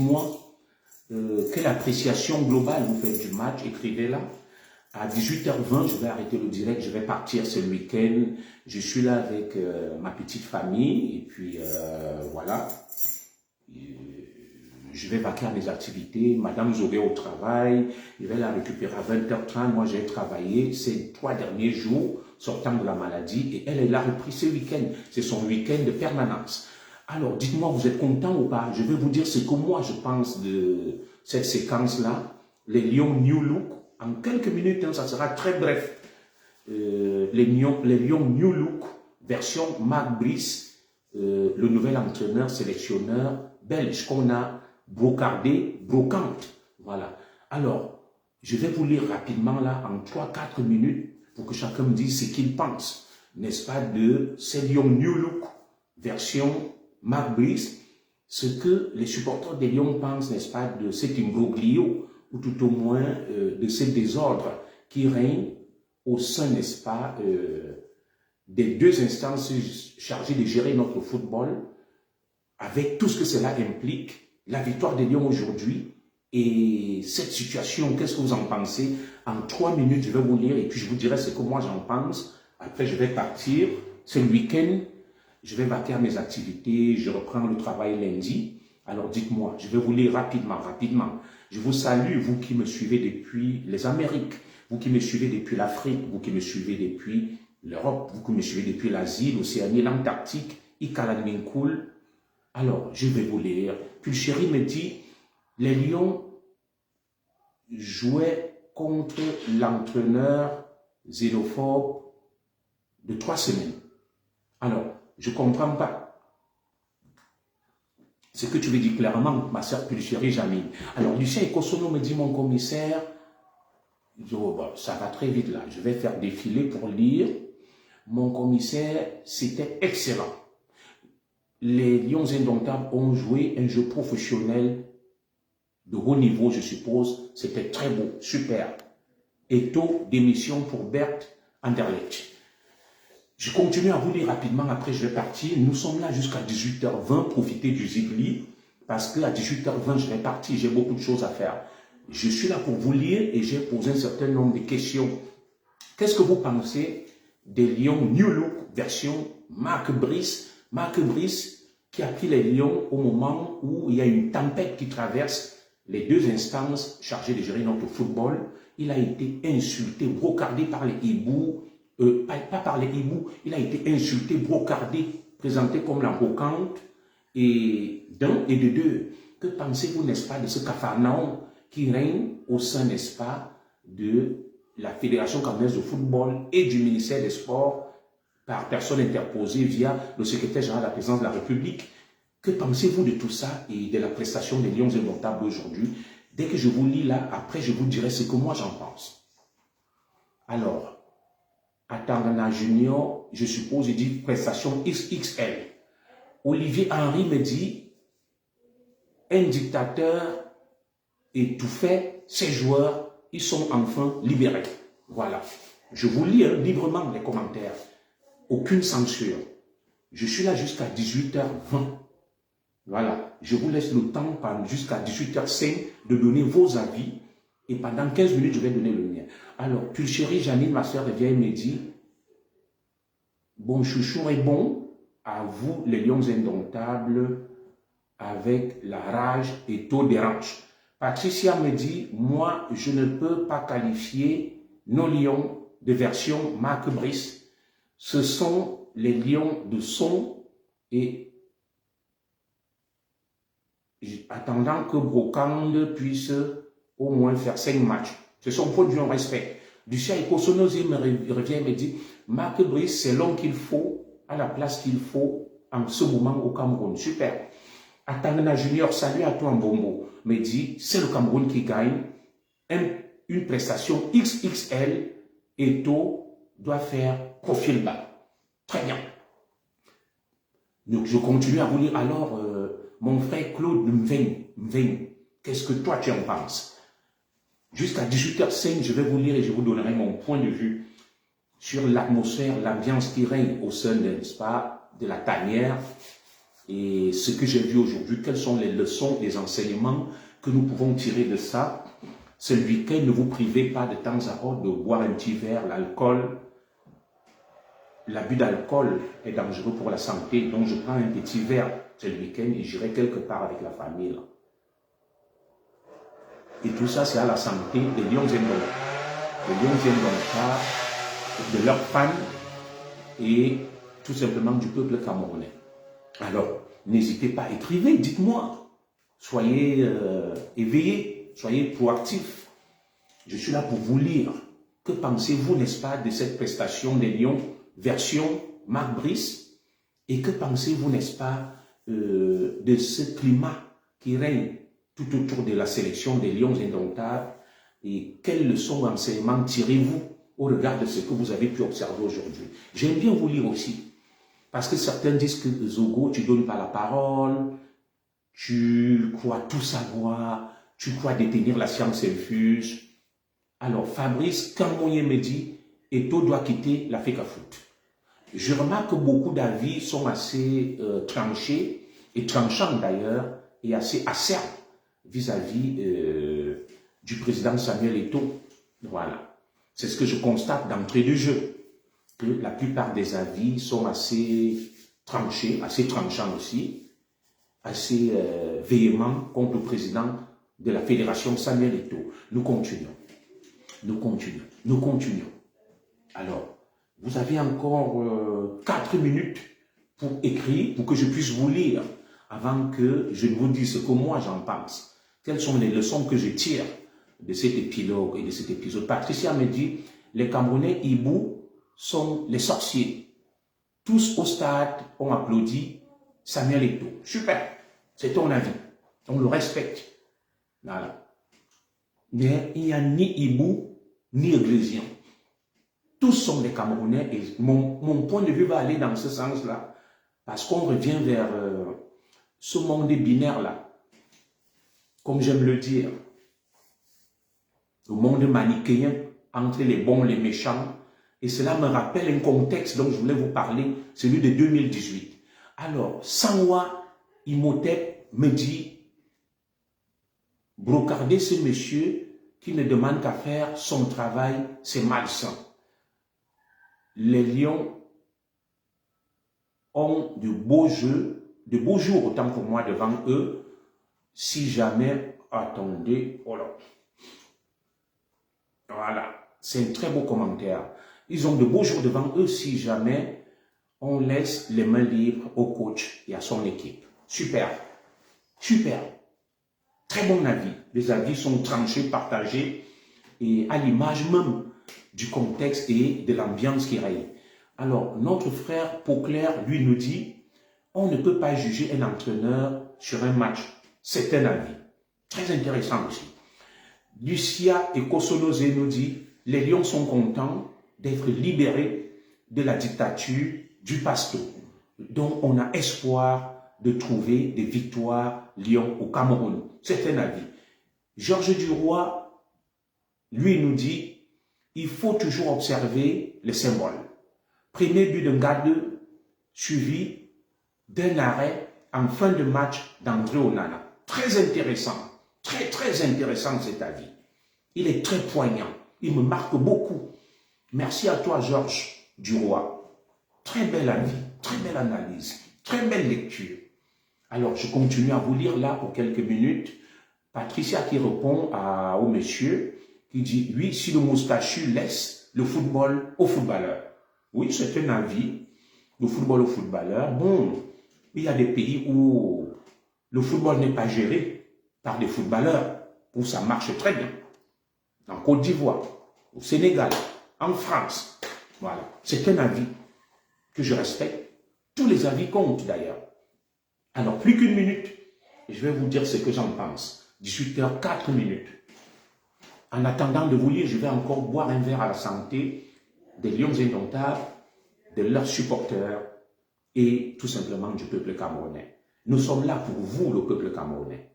dites-moi quelle appréciation globale vous faites du match, écrivez-la. À 18h20, je vais arrêter le direct, je vais partir ce week-end. Je suis là avec ma petite famille et puis voilà. Je vais vaquer à mes activités. Madame Zogué au travail, je vais la récupérer à 20h30. Moi, j'ai travaillé ces 3 derniers jours sortant de la maladie et elle a repris ce week-end. C'est son week-end de permanence. Alors, dites-moi, vous êtes content ou pas? Je vais vous dire ce que moi je pense de cette séquence-là. Les Lions New Look. En quelques minutes, hein, ça sera très bref. Les Lions New Look, version Marc Brice, le nouvel entraîneur, sélectionneur belge qu'on a brocante. Voilà. Alors, je vais vous lire rapidement là en 3-4 minutes pour que chacun me dise ce qu'il pense, n'est-ce pas, de ces Lions New Look, version Marc Brice, ce que les supporters des Lions pensent, n'est-ce pas, de cet imbroglio, ou tout au moins de ce désordre qui règne au sein, n'est-ce pas, des 2 instances chargées de gérer notre football, avec tout ce que cela implique, la victoire des Lions aujourd'hui, et cette situation, qu'est-ce que vous en pensez? En 3 minutes, je vais vous lire et puis je vous dirai ce que moi j'en pense. Après, je vais partir. C'est le week-end. Je vais vaquer à mes activités. Je reprends le travail lundi. Alors, dites-moi, je vais vous lire rapidement. Je vous salue, vous qui me suivez depuis les Amériques, vous qui me suivez depuis l'Afrique, vous qui me suivez depuis l'Europe, vous qui me suivez depuis l'Asie, l'Océanie, l'Antarctique, Ikalanminkoul. Alors, je vais vous lire. Puis le chéri me dit, les Lions jouaient contre l'entraîneur xénophobe de 3 semaines. Alors, je ne comprends pas. Ce que tu veux dire clairement, ma sœur Pulchérie Jamine. Alors, Lucien Ekosono me dit, mon commissaire, oh, bon, ça va très vite là, je vais faire défiler pour lire. Mon commissaire, c'était excellent. Les Lions Indomptables ont joué un jeu professionnel de haut niveau, je suppose. C'était très beau, super. Et taux d'émission pour Bert Anderlecht. Je continue à vous lire rapidement, après je vais partir. Nous sommes là jusqu'à 18h20, profitez du Zigli, parce qu'à 18h20, je vais partir, j'ai beaucoup de choses à faire. Je suis là pour vous lire et j'ai posé un certain nombre de questions. Qu'est-ce que vous pensez des Lions New Look, version Marc Brice? Marc Brice qui a pris les Lions au moment où il y a une tempête qui traverse les 2 instances chargées de gérer notre football. Il a été insulté, brocardé par les hiboux, pas par les hiboux, il a été insulté, brocardé, présenté comme la brocante. Et d'un et de deux, que pensez-vous, n'est-ce pas, de ce capharnaüm qui règne au sein, n'est-ce pas, de la Fédération camerounaise de football et du ministère des Sports par personne interposée via le secrétaire général de la présidence de la République? Que pensez-vous de tout ça et de la prestation des Lions Indomptables aujourd'hui? Dès que je vous lis là, après je vous dirai ce que moi j'en pense. Alors, Atangana Junior, je suppose, il dit prestation XXL. Olivier Henry me dit, un dictateur étouffait, ses joueurs, ils sont enfin libérés. Voilà. Je vous lis librement les commentaires. Aucune censure. Je suis là jusqu'à 18h20. Voilà. Je vous laisse le temps jusqu'à 18h05 de donner vos avis. Et pendant 15 minutes, je vais donner le mien. Alors, Pulchérie Janine, ma soeur, vient et me dit, bon chouchou est bon, à vous les Lions Indomptables, avec la rage et taux dérange. Patricia me dit, moi, je ne peux pas qualifier nos Lions de version Marc Brice. Ce sont les Lions de son et attendant que Brocande puisse au moins faire 5 matchs. Ce sont produits en respect. Lucien Ekosonozi me revient et me dit, Marc Brice, c'est l'homme qu'il faut, à la place qu'il faut en ce moment au Cameroun. Super. Atangana Junior, salut à toi Mbombo, me dit, c'est le Cameroun qui gagne. Une prestation XXL et Eto doit faire profil bas. Très bien. Donc je continue à vous lire. Alors, mon frère Claude Mveng, qu'est-ce que toi tu en penses? Jusqu'à 18h05, je vais vous lire et je vous donnerai mon point de vue sur l'atmosphère, l'ambiance qui règne au sein, n'est-ce pas, de la tanière Et ce que j'ai vu aujourd'hui, quelles sont les leçons, les enseignements que nous pouvons tirer de ça? C'est le week-end, ne vous privez pas de temps à autre de boire un petit verre, l'alcool. L'abus d'alcool est dangereux pour la santé, donc je prends un petit verre, c'est le week-end, et j'irai quelque part avec la famille. Là. Et tout ça, c'est à la santé des Lions Indomptables. Les Lions Indomptables, de leurs fans et tout simplement du peuple camerounais. Alors, n'hésitez pas, écrivez, dites-moi. Soyez éveillés, soyez proactifs. Je suis là pour vous lire. Que pensez-vous, n'est-ce pas, de cette prestation des Lions version Marc Brice? Et que pensez-vous, n'est-ce pas, de ce climat qui règne tout autour de la sélection des Lions Indomptables? Et quelles leçons d'enseignement tirez-vous au regard de ce que vous avez pu observer aujourd'hui? J'aime bien vous lire aussi. Parce que certains disent que Zogo, tu ne donnes pas la parole, tu crois tout savoir, tu crois détenir la science infuse. Alors, Fabrice Kamouye me dit, Eto doit quitter la FECAFOOT. Je remarque que beaucoup d'avis sont assez tranchés, et tranchants d'ailleurs, et assez acerbes vis-à-vis du président Samuel Eto'o. Voilà. C'est ce que je constate d'entrée de jeu. Que la plupart des avis sont assez tranchés, assez tranchants aussi, assez véhéments contre le président de la Fédération Samuel Eto'o. Nous continuons. Nous continuons. Nous continuons. Alors, vous avez encore 4 minutes pour écrire, pour que je puisse vous lire, avant que je ne vous dise ce que moi j'en pense. Quelles sont les leçons que je tire de cet épilogue et de cet épisode? Patricia me dit, les Camerounais Ibou sont les sorciers. Tous au stade ont applaudi Samuel Eto'o. Super, c'est ton avis. On le respecte. Voilà. Mais il n'y a ni Ibou, ni Églésien. Tous sont des Camerounais et mon point de vue va aller dans ce sens-là. Parce qu'on revient vers ce monde binaire-là. Comme j'aime le dire. Le monde manichéen entre les bons et les méchants. Et cela me rappelle un contexte dont je voulais vous parler, celui de 2018. Alors, Sanwa Imhotep me dit, brocarder ce monsieur qui ne demande qu'à faire son travail, c'est malsain. Les lions ont de beaux jeux, de beaux jours autant pour moi devant eux, si jamais, attendez, oh là. Voilà, c'est un très beau commentaire. Ils ont de beaux jours devant eux si jamais on laisse les mains libres au coach et à son équipe. Super, super. Très bon avis. Les avis sont tranchés, partagés et à l'image même du contexte et de l'ambiance qui règne. Alors, notre frère Pauclair, lui, nous dit, on ne peut pas juger un entraîneur sur un match. C'est un avis. Très intéressant aussi. Lucia et Kosonose nous dit, les Lions sont contents d'être libérés de la dictature du pasto. Donc, on a espoir de trouver des victoires Lions au Cameroun. C'est un avis. Georges Duroy, lui, nous dit, il faut toujours observer les symboles. Premier but de Ngade, suivi d'un arrêt en fin de match d'André Onana. Très intéressant, très intéressant cet avis. Il est très poignant, il me marque beaucoup. Merci à toi, Georges Duroy. Très bel avis, très belle analyse, très belle lecture. Alors, je continue à vous lire là pour quelques minutes. Patricia qui répond au monsieur, qui dit, oui, si le moustachu laisse le football aux footballeurs. Oui, c'est un avis, le football aux footballeurs. Bon, il y a des pays où le football n'est pas géré par des footballeurs, où ça marche très bien. En Côte d'Ivoire, au Sénégal, en France. Voilà, c'est un avis que je respecte. Tous les avis comptent d'ailleurs. Alors, plus qu'une minute, et je vais vous dire ce que j'en pense. 18h, 4 minutes. En attendant de vous lire, je vais encore boire un verre à la santé des Lions Indomptables, de leurs supporters et tout simplement du peuple camerounais. Nous sommes là pour vous, le peuple camerounais.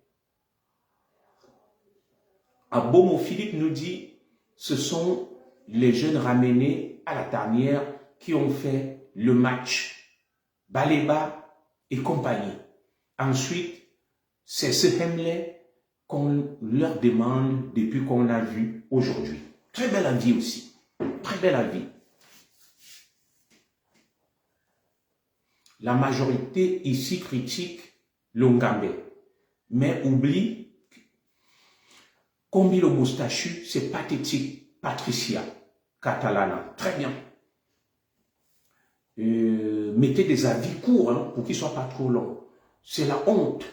Abomo Philippe nous dit, ce sont les jeunes ramenés à la tanière qui ont fait le match. Baléba et compagnie. Ensuite, c'est ce Hemley qu'on leur demande depuis qu'on a vu aujourd'hui. Très bel avis aussi. Très bel avis. La majorité ici critique Longambé, mais oublie Combi le moustachu, c'est pathétique. Patricia Catalana, très bien. Mettez des avis courts hein, pour qu'ils ne soient pas trop longs. C'est la honte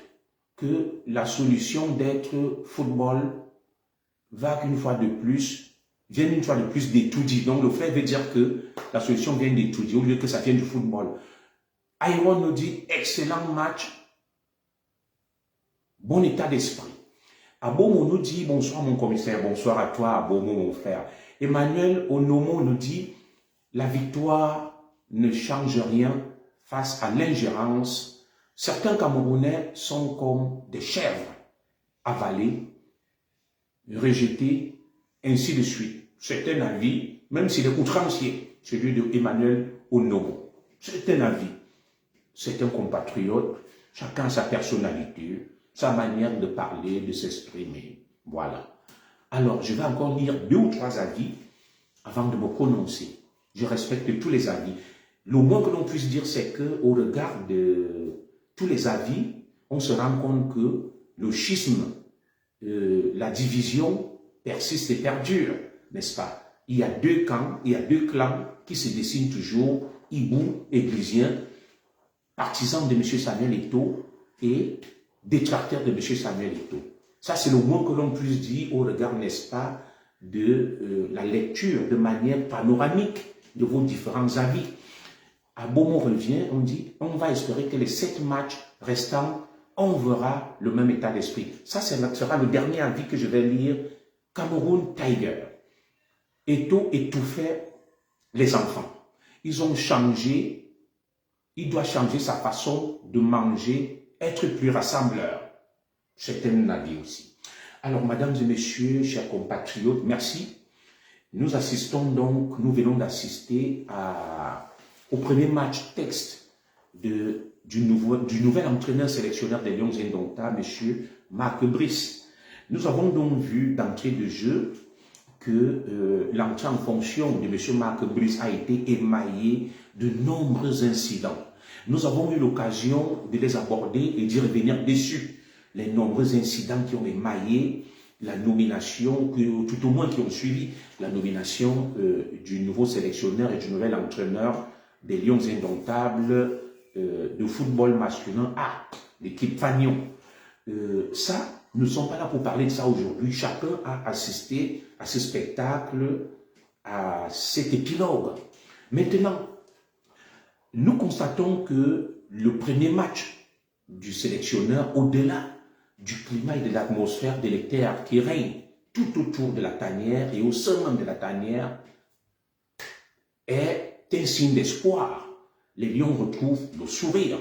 que la solution d'être football va une fois de plus, vienne une fois de plus d'étudier. Donc le fait veut dire que la solution vient d'étudier au lieu que ça vienne du football. Iron nous dit excellent match, bon état d'esprit. Abomo nous dit bonsoir mon commissaire, bonsoir à toi Abomo mon frère. Emmanuel Onomo nous dit la victoire ne change rien face à l'ingérence. Certains Camerounais sont comme des chèvres, avalés, rejetés, ainsi de suite. C'est un avis, même s'il est outrancier, celui de Emmanuel Onomo. C'est un avis. C'est un compatriote, chacun a sa personnalité, sa manière de parler, de s'exprimer. Voilà. Alors, je vais encore lire 2 ou 3 avis avant de me prononcer. Je respecte tous les avis. Le moins que l'on puisse dire, c'est qu'au regard de tous les avis, on se rend compte que le schisme, la division persiste et perdure, n'est-ce pas? Il y a 2 camps, il y a 2 clans qui se dessinent toujours, Ibou, Églisien, partisans de M. Samuel Eto'o et détracteurs de M. Samuel Eto'o. Ça, c'est le moins que l'on puisse dire au regard, n'est-ce pas, de la lecture de manière panoramique de vos différents avis. À Beaumont revient, on dit, on va espérer que les 7 matchs restants, on verra le même état d'esprit. Ça, sera le dernier avis que je vais lire. Cameroun Tiger. Eto'o étouffait les enfants. Ils ont changé. Il doit changer sa façon de manger, être plus rassembleur. C'est un avis aussi. Alors, mesdames et messieurs, chers compatriotes, merci. Nous assistons donc, nous venons d'assister au premier match texte du nouvel entraîneur sélectionneur des Lions Indomptables, M. Marc Brice. Nous avons donc vu d'entrée de jeu que l'entrée en fonction de M. Marc Brice a été émaillée de nombreux incidents. Nous avons eu l'occasion de les aborder et d'y revenir dessus. Les nombreux incidents qui ont émaillé la nomination, tout au moins qui ont suivi la nomination du nouveau sélectionneur et du nouvel entraîneur des Lions Indomptables de football masculin A, l'équipe Fagnon. Ça, nous ne sommes pas là pour parler de ça aujourd'hui. Chacun a assisté à ce spectacle, à cet épilogue. Maintenant, nous constatons que le premier match du sélectionneur, au-delà du climat et de l'atmosphère délétère qui règne tout autour de la tanière et au sein même de la tanière, est un signe d'espoir. Les Lions retrouvent le sourire.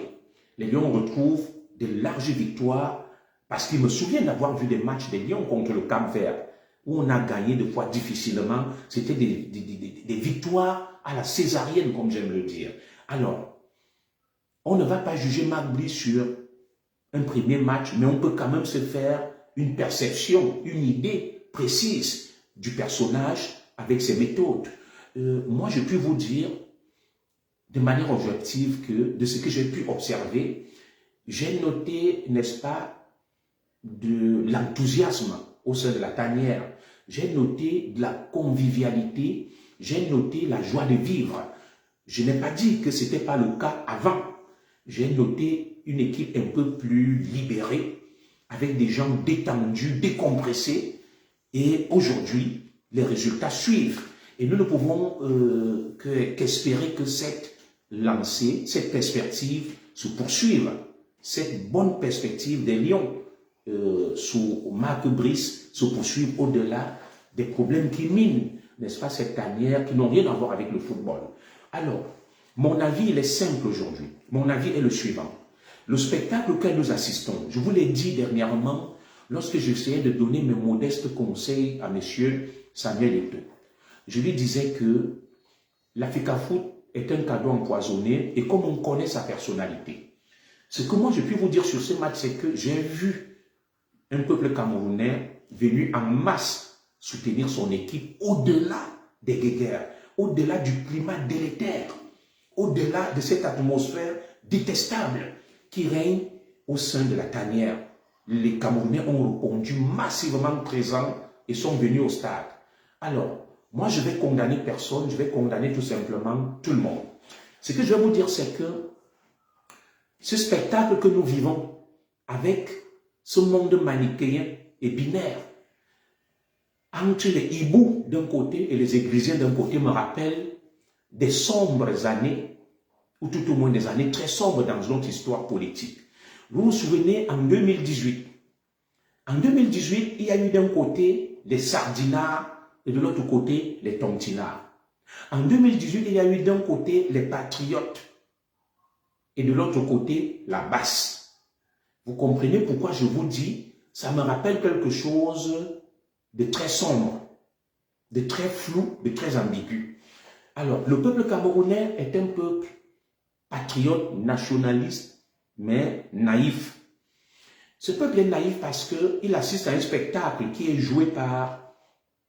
Les Lions retrouvent de larges victoires, parce qu'il me souvient d'avoir vu des matchs des Lions contre le Cap-Vert, où on a gagné de fois difficilement. C'était des victoires à la césarienne, comme j'aime le dire. Alors, on ne va pas juger Marc Brice sur un premier match, mais on peut quand même se faire une perception, une idée précise du personnage avec ses méthodes. Moi, je peux vous dire de manière objective que de ce que j'ai pu observer, j'ai noté, n'est-ce pas, de l'enthousiasme au sein de la tanière. J'ai noté de la convivialité, j'ai noté la joie de vivre. Je n'ai pas dit que ce n'était pas le cas avant. J'ai noté une équipe un peu plus libérée, avec des gens détendus, décompressés. Et aujourd'hui, les résultats suivent. Et nous ne pouvons qu'espérer que cette lancée, cette perspective se poursuive. Cette bonne perspective des Lions sous Marc Brice se poursuive au-delà des problèmes qui minent, n'est-ce pas, cette tanière, qui n'ont rien à voir avec le football. Alors, mon avis, il est simple aujourd'hui. Mon avis est le suivant. Le spectacle auquel nous assistons, je vous l'ai dit dernièrement, lorsque j'essayais de donner mes modestes conseils à M. Samuel Eto'o. Je lui disais que l'Africa Foot est un cadeau empoisonné et comme on connaît sa personnalité, Ce que moi je puis vous dire sur ce match, c'est que j'ai vu un peuple camerounais venu en masse soutenir son équipe au-delà des guerres, au-delà du climat délétère, au-delà de cette atmosphère détestable qui règne au sein de la tanière. Les Camerounais ont répondu massivement présents et sont venus au stade. Alors, moi je vais condamner personne, je vais condamner tout simplement tout le monde. Ce que je vais vous dire, c'est que ce spectacle que nous vivons avec ce monde manichéen et binaire, entre les hiboux d'un côté et les églisiens d'un côté, me rappelle des sombres années, ou tout au moins des années très sombres dans notre histoire politique. Vous vous souvenez, en 2018, il y a eu d'un côté les sardinards et de l'autre côté les tontinards. En 2018, il y a eu d'un côté les patriotes et de l'autre côté la basse. Vous comprenez pourquoi je vous dis, ça me rappelle quelque chose de très sombre, de très flou, de très ambigu. Alors, le peuple camerounais est un peuple patriote, nationaliste, mais naïf. Ce peuple est naïf parce qu'il assiste à un spectacle qui est joué par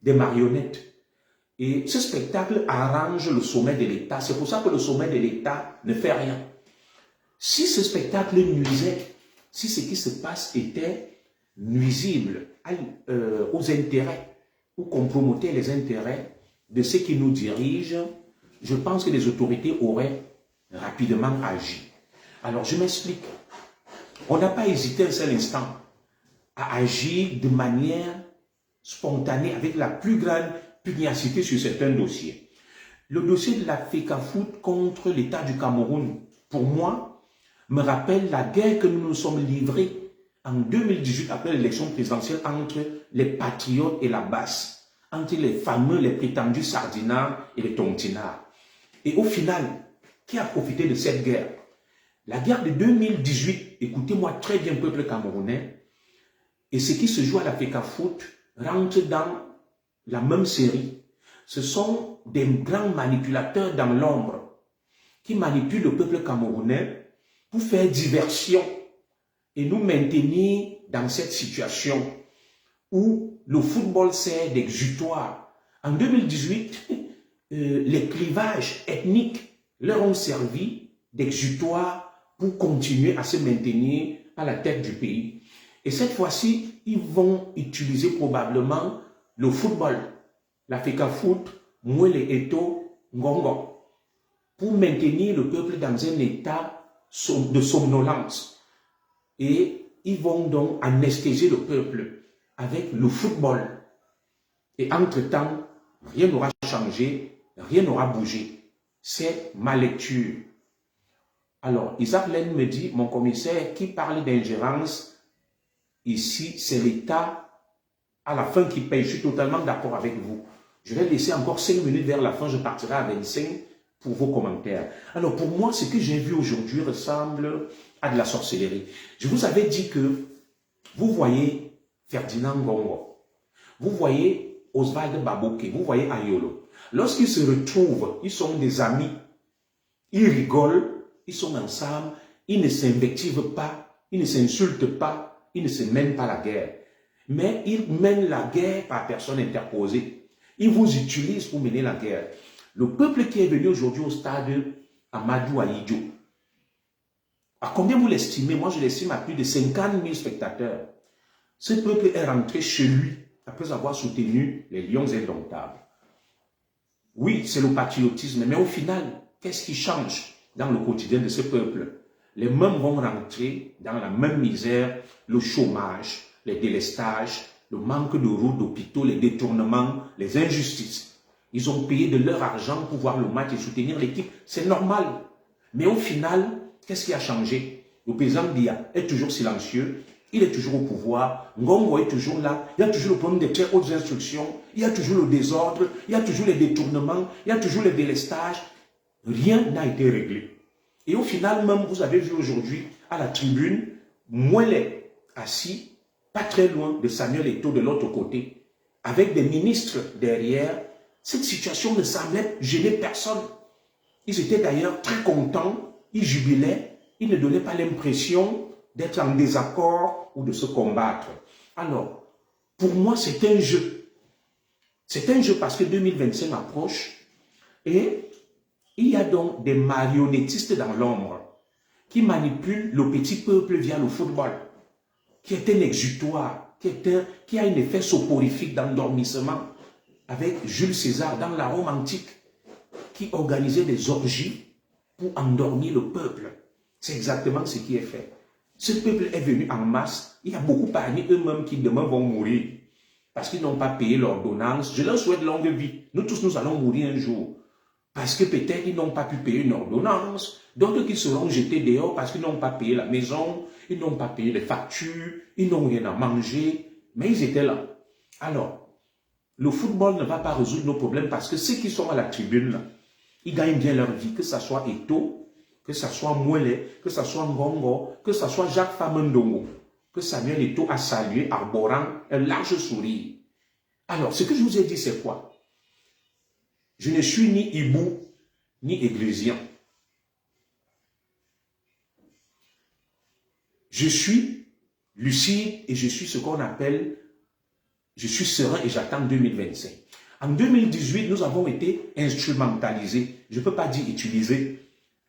des marionnettes. Et ce spectacle arrange le sommet de l'État. C'est pour ça que le sommet de l'État ne fait rien. Si ce spectacle nuisait, si ce qui se passe était nuisible aux intérêts ou compromettait les intérêts de ceux qui nous dirigent, je pense que les autorités auraient rapidement agi. Alors je m'explique. On n'a pas hésité un seul instant à agir de manière spontanée avec la plus grande pugnacité sur certains dossiers. Le dossier de la FECAFOOT contre l'État du Cameroun, pour moi, me rappelle la guerre que nous nous sommes livrés en 2018 après l'élection présidentielle entre les patriotes et la basse, entre les fameux, les prétendus sardinards et les tontinards. Et au final, qui a profité de cette guerre? La guerre de 2018, écoutez-moi très bien, peuple camerounais, et ce qui se joue à la FECAFOOT rentre dans la même série. Ce sont des grands manipulateurs dans l'ombre qui manipulent le peuple camerounais pour faire diversion et nous maintenir dans cette situation où le football sert d'exutoire. En 2018, les clivages ethniques leur ont servi d'exutoire pour continuer à se maintenir à la tête du pays. Et cette fois-ci, ils vont utiliser probablement le football, la FECAFOOT, Mouele Eto, Ngongo, pour maintenir le peuple dans un état de somnolence. Et ils vont donc anesthésier le peuple avec le football. Et entre-temps, rien n'aura changé, rien n'aura bougé. C'est ma lecture. Alors, Isaac Len me dit, mon commissaire, qui parle d'ingérence, ici, c'est l'État à la fin qui paye. Je suis totalement d'accord avec vous. Je vais laisser encore 5 minutes vers la fin, je partirai à 25 pour vos commentaires. Alors, pour moi, ce que j'ai vu aujourd'hui ressemble à de la sorcellerie. Je vous avais dit que vous voyez Ferdinand Ngongo, vous voyez Oswald Baboké, vous voyez Ayolo. Lorsqu'ils se retrouvent, ils sont des amis, ils rigolent, ils sont ensemble, ils ne s'invectivent pas, ils ne s'insultent pas, ils ne se mènent pas la guerre. Mais ils mènent la guerre par personne interposée. Ils vous utilisent pour mener la guerre. Le peuple qui est venu aujourd'hui au stade Amadou Ahidjo, à combien vous l'estimez? Moi, je l'estime à plus de 50 000 spectateurs. Ce peuple est rentré chez lui après avoir soutenu les Lions indomptables. Oui, c'est le patriotisme, mais au final, qu'est-ce qui change dans le quotidien de ce peuple? Les mêmes vont rentrer dans la même misère, le chômage, les délestages, le manque de routes, d'hôpitaux, les détournements, les injustices. Ils ont payé de leur argent pour voir le match et soutenir l'équipe. C'est normal. Mais au final, qu'est-ce qui a changé? Le président Biya est toujours silencieux. Il est toujours au pouvoir. Ngongo est toujours là. Il y a toujours le problème des très hautes instructions. Il y a toujours le désordre. Il y a toujours les détournements. Il y a toujours les délestages. Rien n'a été réglé. Et au final, même, vous avez vu aujourd'hui à la tribune, Mouele assis, pas très loin de Samuel Eto'o de l'autre côté, avec des ministres derrière. Cette situation ne semblait gêner personne. Ils étaient d'ailleurs très contents, ils jubilaient, il ne donnait pas l'impression d'être en désaccord ou de se combattre. Alors, pour moi, c'est un jeu. C'est un jeu parce que 2025 approche et il y a donc des marionnettistes dans l'ombre qui manipulent le petit peuple via le football, qui est un exutoire, qui a un effet soporifique d'endormissement avec Jules César dans la Rome antique, qui organisait des orgies pour endormir le peuple. C'est exactement ce qui est fait. Ce peuple est venu en masse. Il y a beaucoup parmi eux-mêmes qui demain vont mourir parce qu'ils n'ont pas payé l'ordonnance. Je leur souhaite longue vie. Nous tous, nous allons mourir un jour. Parce que peut-être ils n'ont pas pu payer une ordonnance. D'autres qui seront jetés dehors parce qu'ils n'ont pas payé la maison. Ils n'ont pas payé les factures. Ils n'ont rien à manger. Mais ils étaient là. Alors, le football ne va pas résoudre nos problèmes parce que ceux qui sont à la tribune, là, ils gagnent bien leur vie, que ce soit Eto'o, que ce soit Mouele, que ce soit Ngongo, que ce soit Jacques Famendongo, que Samuel Eto'o a salué arborant un large sourire. Alors, ce que je vous ai dit, c'est quoi? Je ne suis ni hibou, ni églésien. Je suis lucide et je suis ce qu'on appelle, je suis serein et j'attends 2025. En 2018, nous avons été instrumentalisés, je ne peux pas dire utilisés,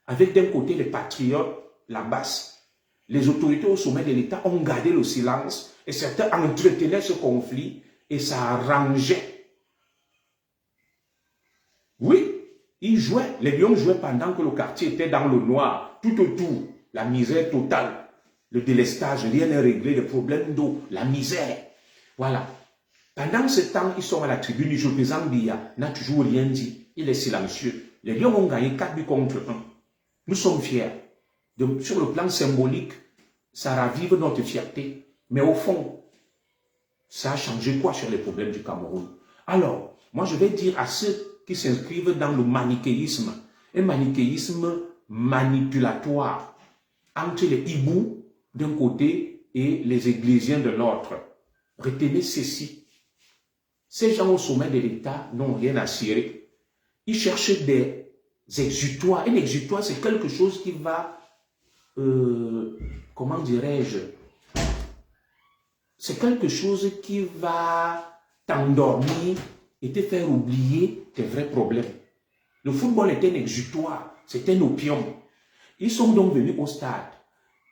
avec d'un côté les patriotes, la basse. Les autorités au sommet de l'État ont gardé le silence et certains entretenaient ce conflit et ça arrangeait. Oui, ils jouaient, les lions jouaient pendant que le quartier était dans le noir, tout autour, la misère totale, le délestage, rien n'est réglé, les problèmes d'eau, la misère. Voilà. Pendant ce temps, ils sont à la tribune, le président Biya n'a toujours rien dit. Il est silencieux. Les Lions ont gagné 4 buts contre 1. Nous sommes fiers. Sur le plan symbolique, ça ravive notre fierté. Mais au fond, ça a changé quoi sur les problèmes du Cameroun? Alors, moi je vais dire à ceux qui s'inscrivent dans le manichéisme, un manichéisme manipulatoire entre les hiboux d'un côté et les ecclésiens de l'autre. Retenez ceci. Ces gens au sommet de l'État n'ont rien à cirer. Ils cherchent des exutoires. Un exutoire, c'est quelque chose qui va, comment dirais-je, c'est quelque chose qui va t'endormir et te faire oublier tes vrais problèmes. Le football est un exutoire, c'est un opium. Ils sont donc venus au stade.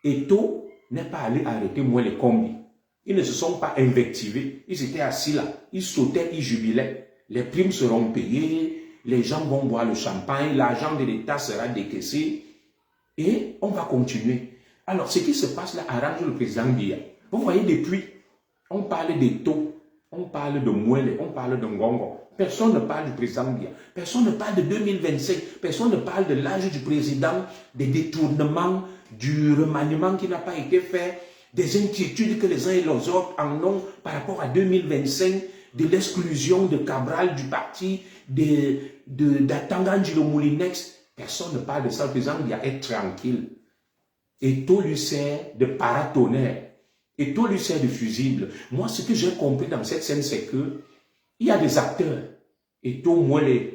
Eto'o n'est pas allé arrêter moi les combis. Ils ne se sont pas invectivés. Ils étaient assis là. Ils sautaient, ils jubilaient. Les primes seront payées. Les gens vont boire le champagne. L'argent de l'État sera décaissé. Et on va continuer. Alors, ce qui se passe là arrange le président Biya. Vous voyez, depuis, on parle d'Eto'o, on parle de Mouele, on parle de Ngongo. Personne ne parle du président Biya. Personne ne parle de 2025. Personne ne parle de l'âge du président, des détournements, du remaniement qui n'a pas été fait, des inquiétudes que les uns et les autres en ont par rapport à 2025, de l'exclusion de Cabral du parti, d'Atangangelo Moulinex. Personne ne parle de ça. Le président Biya est tranquille. Eto'o lui sert de paratonnerre. Eto'o lui sert de fusible. Moi, ce que j'ai compris dans cette scène, c'est que il y a des acteurs. Eto'o, Mouele,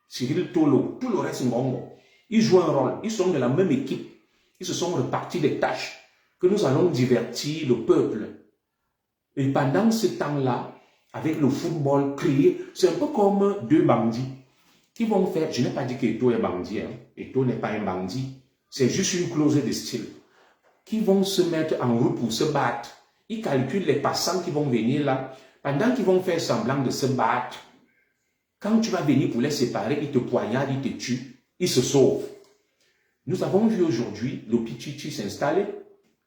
Cyril Tolo, tout le reste, Ngongo. Ils jouent un rôle. Ils sont de la même équipe. Ils se sont repartis des tâches que nous allons divertir le peuple. Et pendant ce temps-là, avec le football créé, c'est un peu comme deux bandits qui vont faire, je n'ai pas dit qu'Eto'o est bandit, hein. Eto'o n'est pas un bandit, c'est juste une clause de style, qui vont se mettre en route pour se battre. Ils calculent les passants qui vont venir là, pendant qu'ils vont faire semblant de se battre. Quand tu vas venir pour les séparer, ils te poignardent, ils te tuent, ils se sauvent. Nous avons vu aujourd'hui le Pichichi s'installer,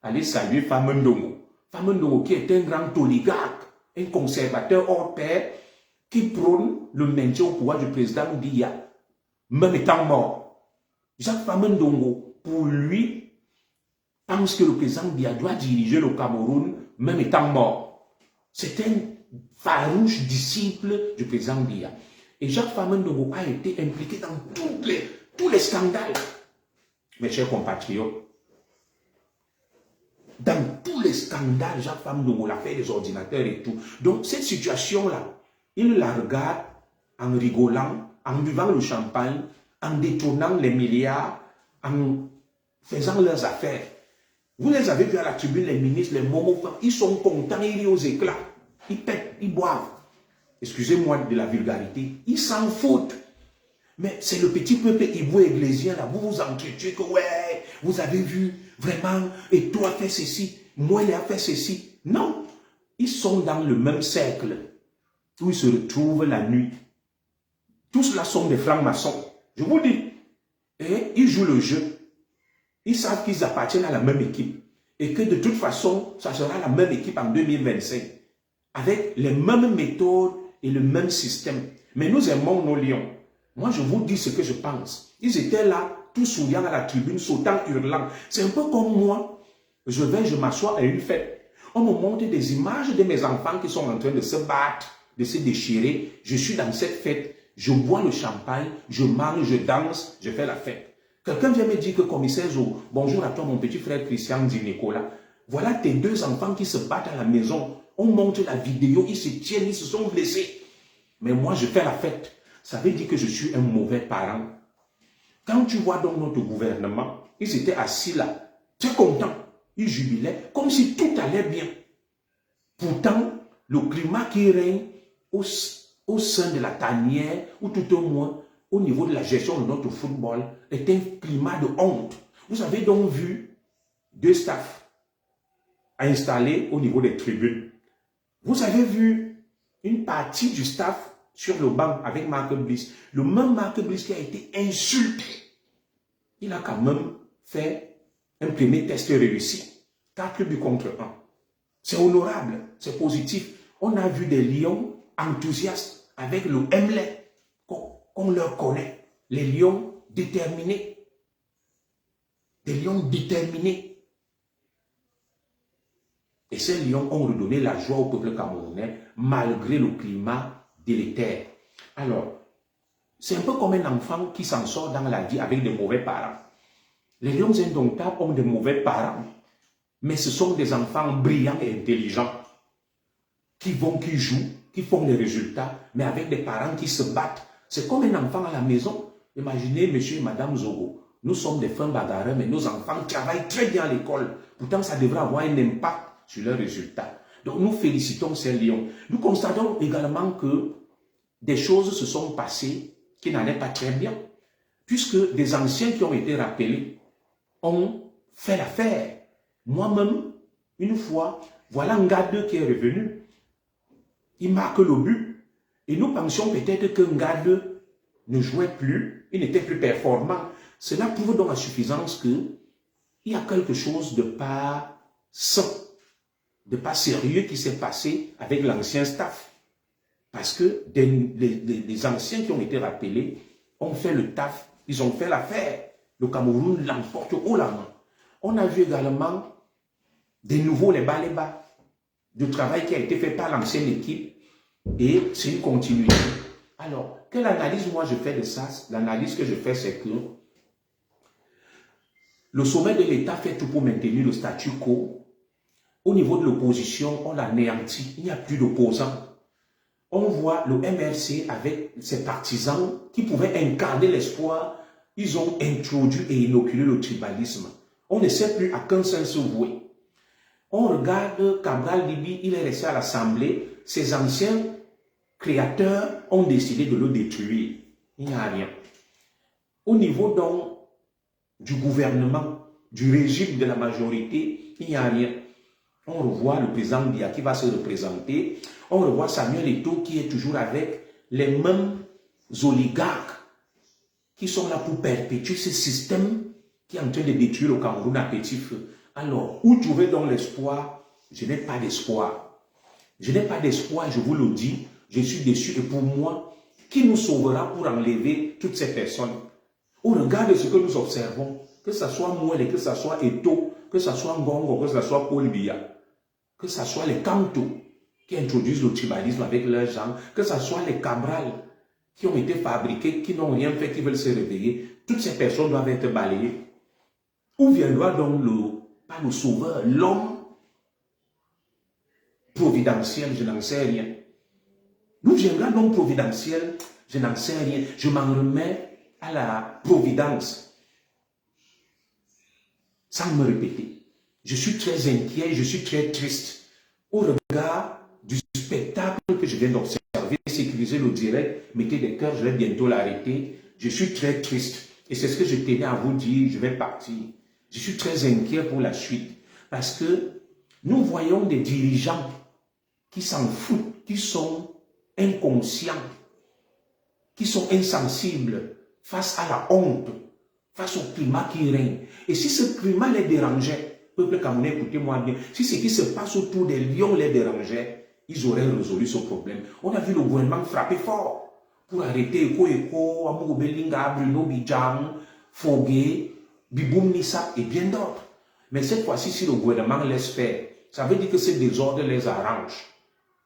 aller saluer Famendongo. Famendongo qui est un grand oligarque, un conservateur hors pair, qui prône le maintien au pouvoir du président Biya, même étant mort. Jacques Famendongo, pour lui, pense que le président Biya doit diriger le Cameroun, même étant mort. C'est un farouche disciple du président Biya. Et Jacques Famendongo a été impliqué dans tous les scandales. Mes chers compatriotes, dans tous les scandales, Jacques Famendongo, l'affaire des ordinateurs et tout. Donc, cette situation-là, il la regarde en rigolant, en buvant le champagne, en détournant les milliards, en faisant leurs affaires. Vous les avez vus à la tribune, les ministres, les momos, ils sont contents, ils rient aux éclats. Ils pètent, ils boivent. Excusez-moi de la vulgarité. Ils s'en foutent. Mais c'est le petit peuple ibo-églésien là, vous vous entretuez que ouais, vous avez vu, vraiment, et toi fais ceci, moi il a fait ceci. Non, ils sont dans le même cercle où ils se retrouvent la nuit. Tous là sont des francs-maçons, je vous dis. Et ils jouent le jeu. Ils savent qu'ils appartiennent à la même équipe. Et que de toute façon, ça sera la même équipe en 2025. Avec les mêmes méthodes et le même système. Mais nous aimons nos lions. Moi, je vous dis ce que je pense. Ils étaient là, tous souriants à la tribune, sautant, hurlant. C'est un peu comme moi. Je m'assois à une fête. On me montre des images de mes enfants qui sont en train de se battre, de se déchirer. Je suis dans cette fête. Je bois le champagne, je mange, je danse, je fais la fête. Quelqu'un vient me dire que commissaire Zo, bonjour à toi mon petit frère Christian dit Nicolas. Voilà tes deux enfants qui se battent à la maison. On montre la vidéo, ils se tiennent, ils se sont blessés. Mais moi, je fais la fête. Ça veut dire que je suis un mauvais parent. Quand tu vois donc notre gouvernement, ils étaient assis là, très contents. Ils jubilaient, comme si tout allait bien. Pourtant, le climat qui règne au sein de la tanière, ou tout au moins au niveau de la gestion de notre football, est un climat de honte. Vous avez donc vu deux staffs installés au niveau des tribunes. Vous avez vu une partie du staff sur le banc avec Marc Bliss. Le même Marc Bliss qui a été insulté. Il a quand même fait un premier test réussi. 4 buts contre 1. C'est honorable, c'est positif. On a vu des lions enthousiastes avec le Emlet qu'on leur connaît. Les lions déterminés. Des lions déterminés. Et ces lions ont redonné la joie au peuple camerounais malgré le climat délétère. Alors, c'est un peu comme un enfant qui s'en sort dans la vie avec des mauvais parents. Les lions indomptables ont des mauvais parents, mais ce sont des enfants brillants et intelligents qui jouent, qui font les résultats, mais avec des parents qui se battent. C'est comme un enfant à la maison. Imaginez monsieur et madame Zogo. Nous sommes des fins bagarreurs, mais nos enfants travaillent très bien à l'école. Pourtant, ça devrait avoir un impact sur leurs résultats. Donc, nous félicitons ces lions. Nous constatons également que des choses se sont passées qui n'allaient pas très bien, puisque des anciens qui ont été rappelés ont fait l'affaire. Moi-même, une fois, voilà Ngade qui est revenu. Il marque le but. Et nous pensions peut-être que Ngade ne jouait plus, il n'était plus performant. Cela prouve donc à suffisance qu'il y a quelque chose de pas sain, de pas sérieux qui s'est passé avec l'ancien staff. Parce que les anciens qui ont été rappelés ont fait le taf, ils ont fait l'affaire. Le Cameroun l'emporte haut la main. On a vu également de nouveau les bas, du travail qui a été fait par l'ancienne équipe et c'est une continuité. Alors, quelle analyse moi je fais de ça? L'analyse que je fais, c'est que le sommet de l'État fait tout pour maintenir le statu quo. Au niveau de l'opposition, on l'anéantit. Il n'y a plus d'opposants. On voit le MRC avec ses partisans qui pouvaient incarner l'espoir. Ils ont introduit et inoculé le tribalisme. On ne sait plus à quel sens se vouer. On regarde Cabral Libi, il est resté à l'Assemblée. Ses anciens créateurs ont décidé de le détruire. Il n'y a rien. Au niveau donc du gouvernement, du régime de la majorité, il n'y a rien. On revoit le président Biya qui va se représenter. On revoit Samuel Eto'o qui est toujours avec les mêmes oligarques qui sont là pour perpétuer ce système qui est en train de détruire le Cameroun à petit feu. Alors, où trouver donc l'espoir? Je n'ai pas d'espoir. Je n'ai pas d'espoir, je vous le dis. Je suis déçu. Et pour moi, qui nous sauvera pour enlever toutes ces personnes? Au regard de ce que nous observons, que ce soit Mouel, que ce soit Eto'o, que ce soit Ngongo, que ce soit Paul Biya, que ce soit les Kanto qui introduisent le tribalisme avec leurs gens, que ce soit les Cabral qui ont été fabriqués, qui n'ont rien fait, qui veulent se réveiller, toutes ces personnes doivent être balayées. Où viendra donc pas le sauveur, l'homme providentiel, je n'en sais rien. D'où viendra donc providentiel, je n'en sais rien. Je m'en remets à la providence. sans me répéter. Je suis très inquiet, je suis très triste. Au regard du spectacle que je viens d'observer, sécuriser le direct, mettez des cœurs, je vais bientôt l'arrêter. Je suis très triste. Et c'est ce que je tenais à vous dire, je vais partir. Je suis très inquiet pour la suite. Parce que nous voyons des dirigeants qui s'en foutent, qui sont inconscients, qui sont insensibles face à la honte, face au climat qui règne. Et si ce climat les dérangeait, peuple camerounais, écoutez-moi bien, si ce qui se passe autour des lions les dérangeait, ils auraient résolu ce problème. On a vu le gouvernement frapper fort pour arrêter Eko, Amour Belinga, Bruno Bidjang, Fogué, Biboum Nissa et bien d'autres. Mais cette fois-ci, si le gouvernement laisse faire, ça veut dire que ces désordres les arrangent.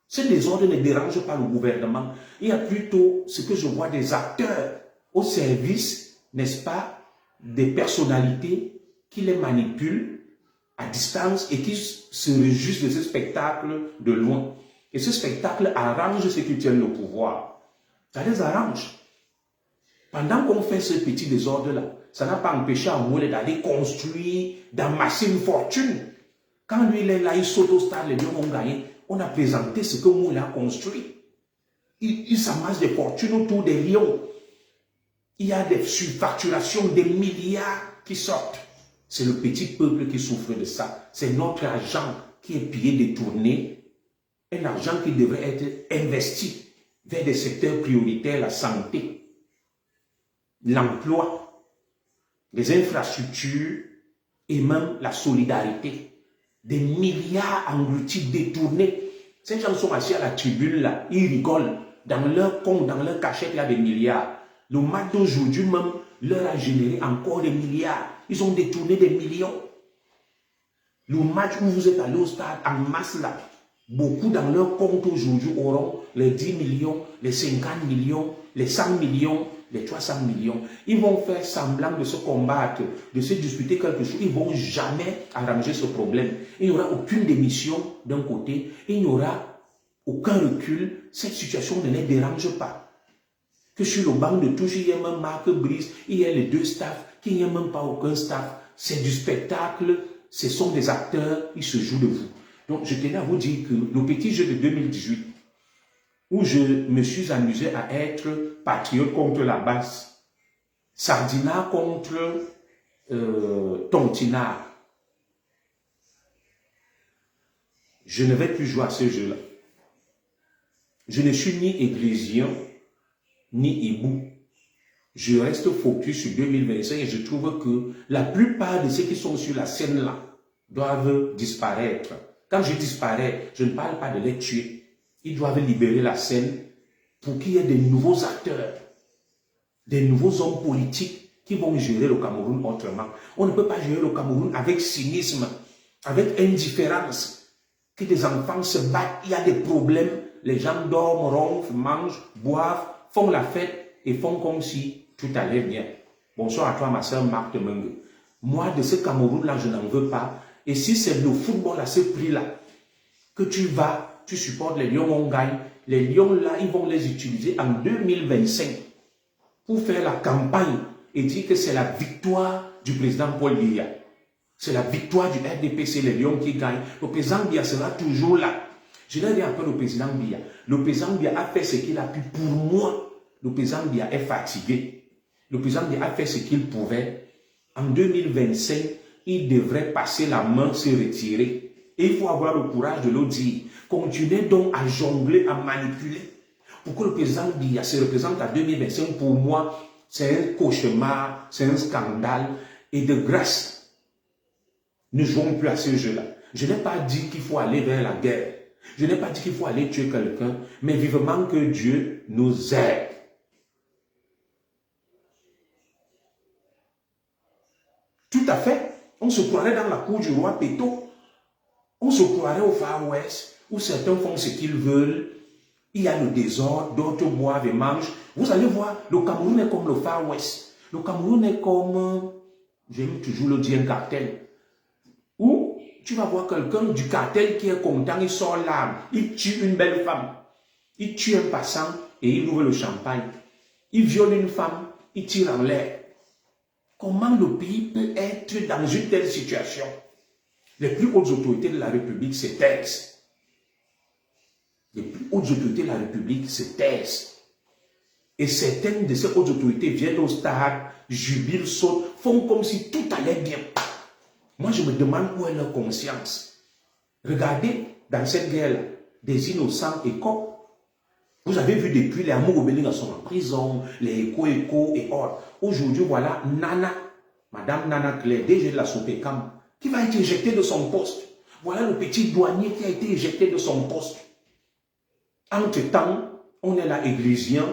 Ces désordres ne dérangent pas le gouvernement. Il y a plutôt ce que je vois des acteurs au service, n'est-ce pas, des personnalités qui les manipulent à distance et qui se réjouissent de ce spectacle de loin. Et ce spectacle arrange ceux qui tiennent le pouvoir. Ça les arrange. Pendant qu'on fait ce petit désordre-là, ça n'a pas empêché Amoulé d'aller construire, d'amasser une fortune. Quand lui, il est là, il saute au stade, les Lions ont gagné. On a présenté ce que Moulé a construit. Il s'amasse des fortunes autour des Lions. Il y a des surfacturations, des milliards qui sortent. C'est le petit peuple qui souffre de ça. C'est notre argent qui est pillé, détourné. Un argent qui devrait être investi vers des secteurs prioritaires, la santé, l'emploi, les infrastructures et même la solidarité. Des milliards engloutis, détournés. Ces gens sont assis à la tribune là, ils rigolent. Dans leur compte, dans leur cachette, il y a des milliards. Le match d'aujourd'hui même leur a généré encore des milliards. Ils ont détourné des millions. Le match où vous êtes allé au stade en masse là, beaucoup dans leur compte aujourd'hui auront les 10 millions, les 50 millions, les 100 millions, les 300 millions. Ils vont faire semblant de se combattre, de se disputer quelque chose. Ils ne vont jamais arranger ce problème. Il n'y aura aucune démission d'un côté. Il n'y aura aucun recul. Cette situation ne les dérange pas. Que sur le banc de touche, il y a même Marc Brice, il y a les deux staffs, qu'il n'y a même pas aucun staff. C'est du spectacle, ce sont des acteurs, ils se jouent de vous. Donc je tenais à vous dire que le petit jeu de 2018, où je me suis amusé à être patriote contre la basse, Sardina contre Tontinard, je ne vais plus jouer à ce jeu-là. Je ne suis ni églésien, ni hibou. Je reste focus sur 2025 et je trouve que la plupart de ceux qui sont sur la scène là doivent disparaître. Quand je disparais, je ne parle pas de les tuer. Ils doivent libérer la scène pour qu'il y ait des nouveaux acteurs, des nouveaux hommes politiques qui vont gérer le Cameroun autrement. On ne peut pas gérer le Cameroun avec cynisme, avec indifférence. Que des enfants se battent, il y a des problèmes, les gens dorment, ronflent, mangent, boivent, font la fête et font comme si tout allait bien. Bonsoir à toi, ma soeur Marthe Mengue. Moi, de ce Cameroun-là, je n'en veux pas. Et si c'est le football à ce prix-là, que tu vas, tu supportes les Lions, on gagne, les Lions-là, ils vont les utiliser en 2025 pour faire la campagne et dire que c'est la victoire du président Paul Biya. C'est la victoire du RDP, c'est les Lions qui gagnent. Le président Biya sera toujours là. Je n'ai rien après le président Biya. Le président Biya a fait ce qu'il a pu. Pour moi, le président Biya est fatigué. Le président Biya a fait ce qu'il pouvait. En 2025, il devrait passer la main, se retirer. Et il faut avoir le courage de le dire. Continuez donc à jongler, à manipuler. Pour que le président Biya se représente en 2025, pour moi, c'est un cauchemar, c'est un scandale. Et de grâce, ne jouons plus à ce jeu-là. Je n'ai pas dit qu'il faut aller vers la guerre. Je n'ai pas dit qu'il faut aller tuer quelqu'un, mais vivement que Dieu nous aide. Tout à fait. On se croirait dans la cour du roi Péto. On se croirait au Far West, où certains font ce qu'ils veulent. Il y a le désordre, d'autres boivent et mangent. Vous allez voir, le Cameroun est comme le Far West. Le Cameroun est comme, j'aime toujours le dire, un cartel. Où tu vas voir quelqu'un du cartel qui est content, il sort l'arme, il tue une belle femme, il tue un passant et il ouvre le champagne. Il viole une femme, il tire en l'air. Comment le pays peut être dans une telle situation? Les plus hautes autorités de la République se taisent. Les plus hautes autorités de la République se taisent. Et certaines de ces hautes autorités viennent au stade, jubilent, sautent, font comme si tout allait bien. Moi, je me demande où est leur conscience. Regardez, dans cette guerre-là, des innocents échos. Vous avez vu depuis, les amours sont en prison, les échos et autres. Aujourd'hui, voilà, Nana, Madame Nana Claire, DG de la Sopecam, qui va être éjectée de son poste. Voilà le petit douanier qui a été éjecté de son poste. Entre-temps, on est là, Églésien,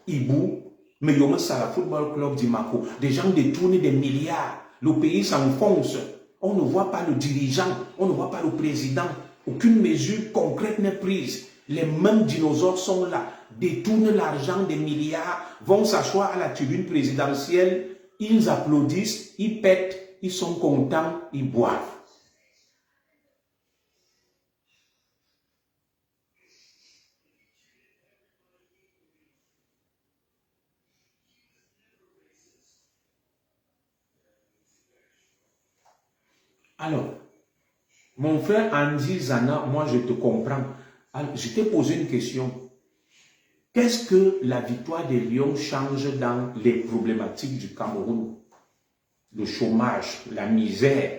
Ibou, Meyoma Sara Football Club d'Imako. Des gens détournent des milliards. Le pays s'enfonce. On ne voit pas le dirigeant, on ne voit pas le président. Aucune mesure concrète n'est prise. Les mêmes dinosaures sont là, détournent l'argent des milliards, vont s'asseoir à la tribune présidentielle, ils applaudissent, ils pètent, ils sont contents, ils boivent. Alors, mon frère Andy Zana, moi je te comprends. Alors, je t'ai posé une question. Qu'est-ce que la victoire des Lions change dans les problématiques du Cameroun? Le chômage, la misère,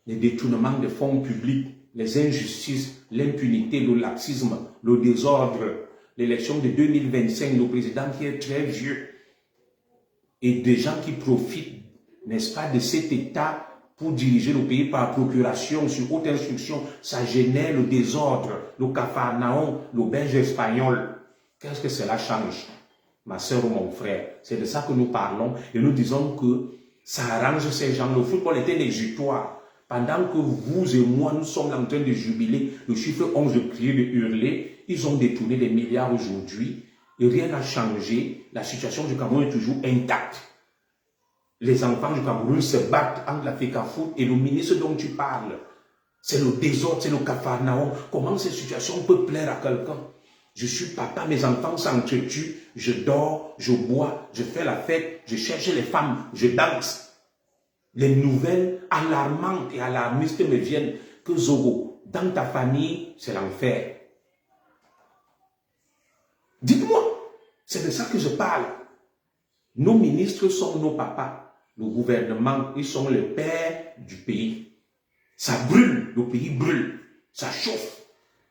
les détournements de fonds publics, les injustices, l'impunité, le laxisme, le désordre, l'élection de 2025, le président qui est très vieux et des gens qui profitent, n'est-ce pas, de cet état pour diriger le pays par procuration sur haute instruction, ça génère le désordre, le capharnaüm, l'auberge espagnole. Qu'est-ce que cela change, ma soeur ou mon frère? C'est de ça que nous parlons et nous disons que ça arrange ces gens. Le football était un exutoire. Pendant que vous et moi, nous sommes en train de jubiler, le chiffre 11 de crier, de hurler, ils ont détourné des milliards aujourd'hui et rien n'a changé. La situation du Cameroun est toujours intacte. Les enfants du Cameroun se battent entre la FECAFOOT et le ministre dont tu parles. C'est le désordre, c'est le capharnaüm. Comment cette situation peut plaire à quelqu'un? Je suis papa, mes enfants s'entretuent, je dors, je bois, je fais la fête, je cherche les femmes, je danse. Les nouvelles alarmantes et alarmistes me viennent que Zogo, dans ta famille, c'est l'enfer. Dites-moi, c'est de ça que je parle. Nos ministres sont nos papas. Le gouvernement, ils sont les pères du pays. Ça brûle, le pays brûle, ça chauffe.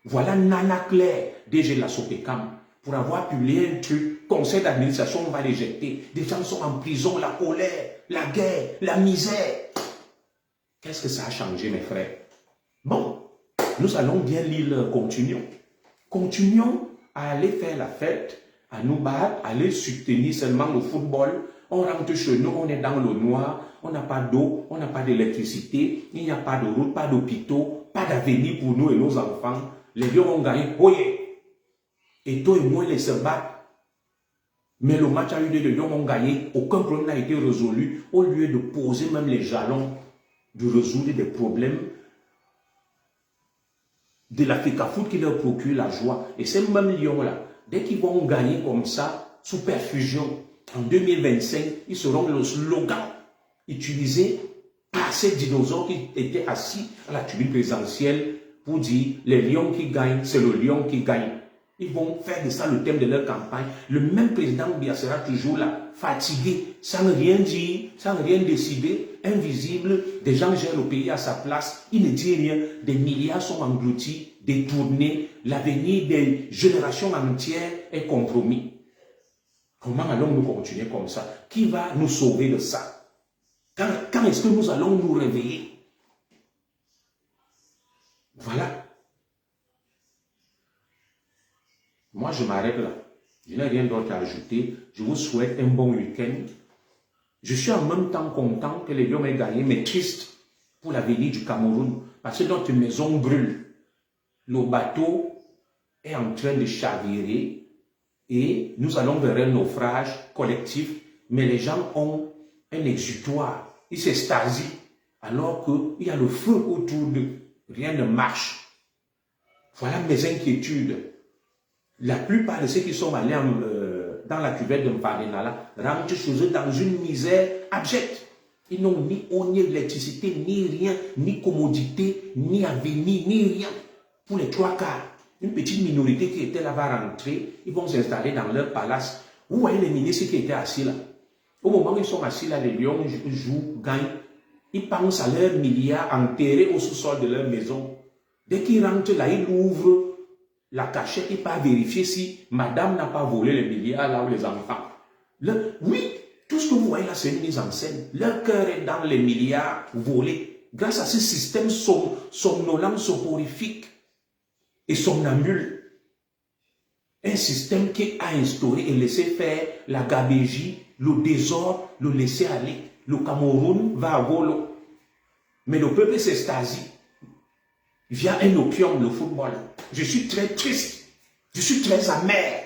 Voilà Nana Claire, DG de la Sopecam, pour avoir publié un truc, conseil d'administration, on va l'éjecter. Des gens sont en prison, la colère, la guerre, la misère. Qu'est-ce que ça a changé, mes frères? Bon, nous allons bien lire, continuons. Continuons à aller faire la fête, à nous battre, à aller soutenir seulement le football. On rentre chez nous, on est dans le noir, on n'a pas d'eau, on n'a pas d'électricité, il n'y a pas de route, pas d'hôpitaux, pas d'avenir pour nous et nos enfants. Les Lions ont gagné, oui. Et toi et moi, ils se battent. Mais le match a eu lieu, les Lions ont gagné, aucun problème n'a été résolu. Au lieu de poser même les jalons, de résoudre des problèmes de la FECAFOOT qui leur procure la joie. Et ces mêmes Lions-là, dès qu'ils vont gagner comme ça, sous perfusion, en 2025, ils seront le slogan utilisé par ces dinosaures qui étaient assis à la tribune présidentielle pour dire les lions qui gagnent, c'est le lion qui gagne. Ils vont faire de ça le thème de leur campagne. Le même président Biya sera toujours là, fatigué, sans rien dire, sans rien décider, invisible. Des gens gèrent le pays à sa place, il ne dit rien. Des milliards sont engloutis, détournés. L'avenir des générations entières est compromis. Comment allons-nous continuer comme ça? Qui va nous sauver de ça? Quand est-ce que nous allons nous réveiller? Voilà. Moi, je m'arrête là. Je n'ai rien d'autre à ajouter. Je vous souhaite un bon week-end. Je suis en même temps content que les Lions aient gagné, mais triste pour l'avenir du Cameroun. Parce que notre maison brûle. Le bateau est en train de chavirer. Et nous allons vers un naufrage collectif, mais les gens ont un exutoire, ils s'extasient, alors qu'il y a le feu autour d'eux, rien ne marche. Voilà mes inquiétudes. La plupart de ceux qui sont allés dans la cuvette de Mfadenala rentrent chez eux dans une misère abjecte. Ils n'ont ni eau, ni électricité, ni rien, ni commodité, ni avenir, ni rien. Pour les 3/4, une petite minorité qui était là va rentrer, ils vont s'installer dans leur palace. Vous voyez les ministres qui étaient assis là. Au moment où ils sont assis là, les lions jouent, gagnent. Ils pensent à leurs milliards enterrés au sous-sol de leur maison. Dès qu'ils rentrent là, ils ouvrent la cachette et pas vérifier si madame n'a pas volé les milliards là où les enfants. Oui, tout ce que vous voyez là, c'est une mise en scène. Leur cœur est dans les milliards volés. Grâce à ce système somnolent, soporifique et somnambule. Un système qui a instauré et laissé faire la gabégie, le désordre, le laisser aller. Le Cameroun va à volo. Mais le peuple s'extasie via un opium, le football. Je suis très triste. Je suis très amer.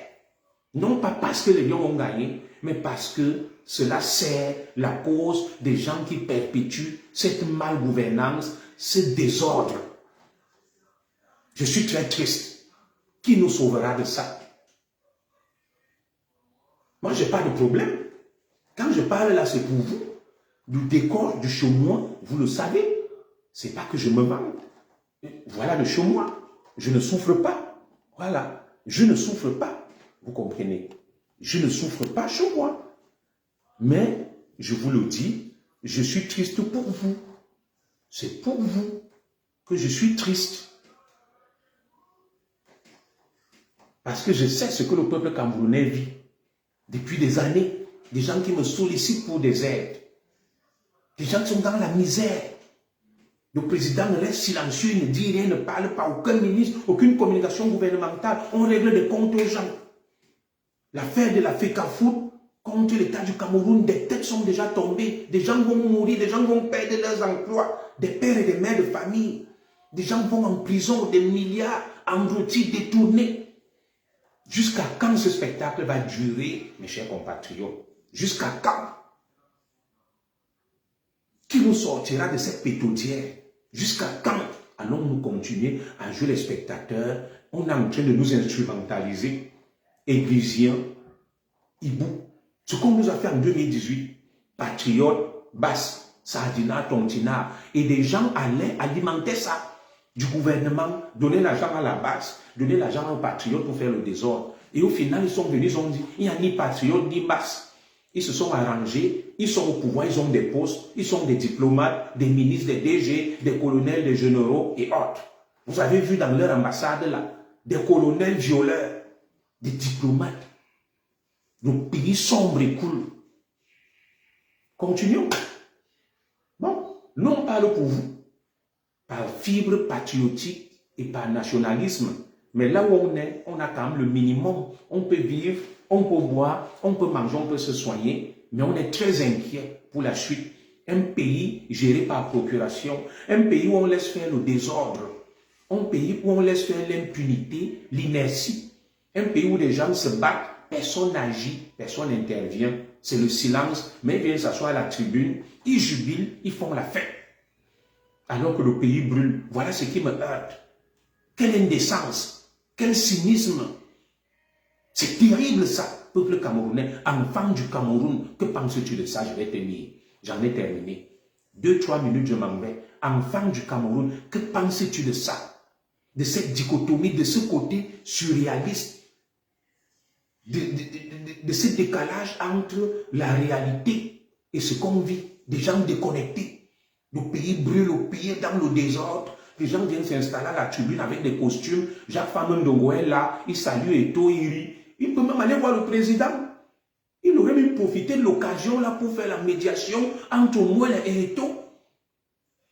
Non pas parce que les Lions ont gagné, mais parce que cela sert la cause des gens qui perpétuent cette malgouvernance, ce désordre. Je suis très triste. Qui nous sauvera de ça? Moi, je n'ai pas de problème. Quand je parle là, c'est pour vous. Du décor du chômois, vous le savez. Ce n'est pas que je me vante. Voilà le chômois. Je ne souffre pas. Voilà. Je ne souffre pas. Vous comprenez? Je ne souffre pas chez moi. Mais, je vous le dis, je suis triste pour vous. C'est pour vous que je suis triste. Parce que je sais ce que le peuple camerounais vit. Depuis des années. Des gens qui me sollicitent pour des aides. Des gens qui sont dans la misère. Le président reste silencieux, il ne dit rien, ne parle pas, aucun ministre, aucune communication gouvernementale. On règle des comptes aux gens. L'affaire de la FECAFOOT contre l'État du Cameroun, des têtes sont déjà tombées. Des gens vont mourir, des gens vont perdre leurs emplois. Des pères et des mères de famille. Des gens vont en prison, des milliards engloutis, détournés. Jusqu'à quand ce spectacle va durer, mes chers compatriotes? Jusqu'à quand? Qui nous sortira de cette pétaudière? Jusqu'à quand allons-nous continuer à jouer les spectateurs? On est en train de nous instrumentaliser. Églisiens, hibou. Ce qu'on nous a fait en 2018, patriotes, basques, sardinats, tontinards, et des gens allaient alimenter ça. Du gouvernement, donner l'argent à la base, donner l'argent aux patriotes pour faire le désordre. Et au final, ils sont venus, ils ont dit, il n'y a ni patriotes, ni basques. Ils se sont arrangés, ils sont au pouvoir, ils ont des postes, ils sont des diplomates, des ministres, des DG, des colonels, des généraux et autres. Vous avez vu dans leur ambassade là, des colonels violeurs, des diplomates. Le pays sombre et cool. Continuons. Bon, nous on parle pour vous, par fibre patriotique et par nationalisme. Mais là où on est, on a quand même le minimum. On peut vivre, on peut boire, on peut manger, on peut se soigner, mais on est très inquiet pour la suite. Un pays géré par procuration, un pays où on laisse faire le désordre, un pays où on laisse faire l'impunité, l'inertie, un pays où les gens se battent, personne n'agit, personne n'intervient, c'est le silence, mais ils viennent s'asseoir à la tribune, ils jubilent, ils font la fête, alors que le pays brûle. Voilà ce qui me heurte. Quelle indécence, quel cynisme. C'est terrible ça, peuple camerounais, enfant du Cameroun. Que penses-tu de ça? Je vais tenir. J'en ai terminé. 2-3 minutes, je m'en vais. Enfant du Cameroun, que penses-tu de ça? De cette dichotomie, de ce côté surréaliste, de ce décalage entre la réalité et ce qu'on vit. Des gens déconnectés. Le pays brûle, le pays est dans le désordre. Les gens viennent s'installer à la tribune avec des costumes. Jacques Famondongo est là, il salue Eto'o, il rit. Il peut même aller voir le président. Il aurait même profité de l'occasion là pour faire la médiation entre moi et Eto'o.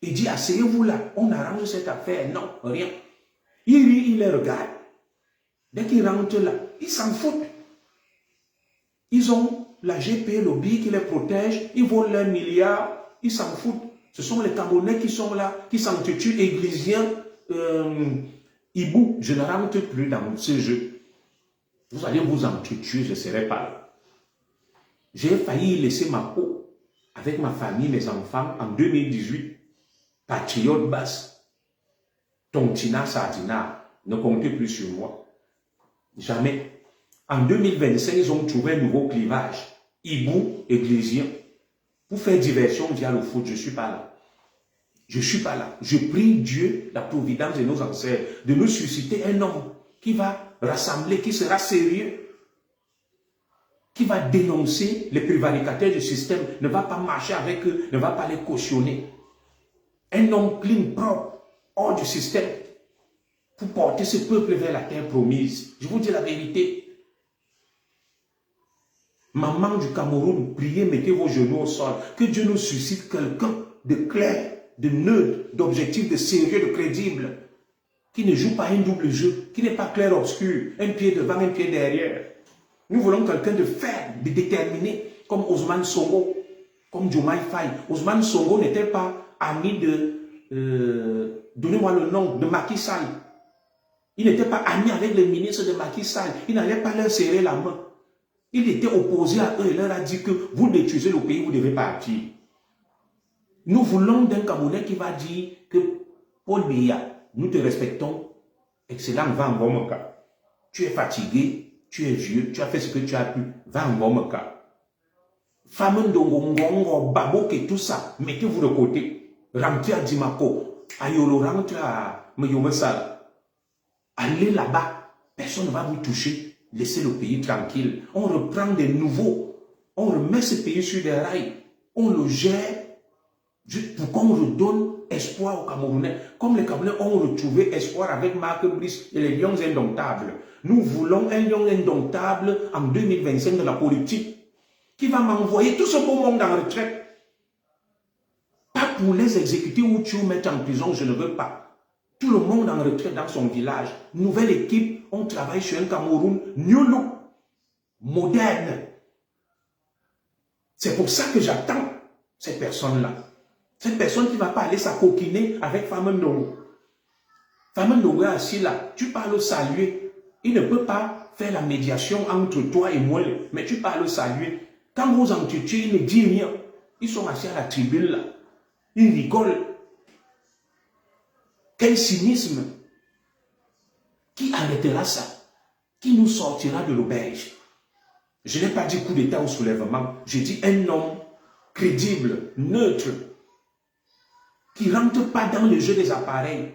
Il dit, asseyez-vous là, on arrange cette affaire. Non, rien. Il rit, il les regarde. Dès qu'ils rentrent là, ils s'en foutent. Ils ont la GP, le BI qui les protège, ils volent leurs milliards, ils s'en foutent. Ce sont les Camerounais qui sont là, qui s'entretuent, églisiens, hibou. Je ne rentre plus dans ce jeu. Vous allez vous entretuer, je ne serai pas là. J'ai failli laisser ma peau avec ma famille, mes enfants, en 2018. Patriote basse, tontina, sardina, ne comptez plus sur moi. Jamais. En 2025, ils ont trouvé un nouveau clivage. Hibou, Églésien. Pour faire diversion via le foot, je ne suis pas là. Je ne suis pas là. Je prie Dieu, la providence de nos ancêtres, de nous susciter un homme qui va rassembler, qui sera sérieux, qui va dénoncer les prévaricateurs du système, ne va pas marcher avec eux, ne va pas les cautionner. Un homme clean, propre, hors du système, pour porter ce peuple vers la terre promise. Je vous dis la vérité. Maman du Cameroun, priez, mettez vos genoux au sol. Que Dieu nous suscite quelqu'un de clair, de neutre, d'objectif, de sérieux, de crédible, qui ne joue pas un double jeu, qui n'est pas clair-obscur, un pied devant, un pied derrière. Nous voulons quelqu'un de ferme, de déterminé, comme Ousmane Sonko, comme Diomaye Faye. Ousmane Sonko n'était pas ami de, donnez-moi le nom, de Macky Sall. Il n'était pas ami avec les ministres de Macky Sall. Il n'allait pas leur serrer la main. Il était opposé à eux. Il leur a dit que vous détruisez le pays, vous devez partir. Nous voulons d'un Camerounais qui va dire que Paul Biya, nous te respectons. Excellent, va en bon cas. Tu es fatigué, tu es vieux, tu as fait ce que tu as pu. Va en bon cas. Femme Ndongo, Babok et tout ça, mettez-vous de côté. Rentrez à Dimako. Ayolo, rentrez à Mayomesal. Allez là-bas. Personne ne va vous toucher. Laissez le pays tranquille. On reprend des nouveaux. On remet ce pays sur des rails. On le gère pour qu'on redonne espoir aux Camerounais. Comme les Camerounais ont retrouvé espoir avec Marc Brice et les Lions indomptables. Nous voulons un lion indomptable en 2025 de la politique qui va m'envoyer tout ce beau monde en retraite. Pas pour les exécuter ou tuer ou mettre en prison, je ne veux pas. Tout le monde en retraite dans son village. Nouvelle équipe, on travaille sur un Cameroun new look, moderne. C'est pour ça que j'attends ces personnes-là. Cette personne qui ne va pas aller s'acoquiner avec Famendongo. Famendongo est assis là, tu parles au saluer. Il ne peut pas faire la médiation entre toi et moi, mais tu parles au saluer. Quand vous entretuez, il ne dit rien. Ils sont assis à la tribune là. Ils rigolent. Quel cynisme! Qui arrêtera ça? Qui nous sortira de l'auberge? Je n'ai pas dit coup d'État ou soulèvement. J'ai dit un homme crédible, neutre, qui ne rentre pas dans le jeu des appareils.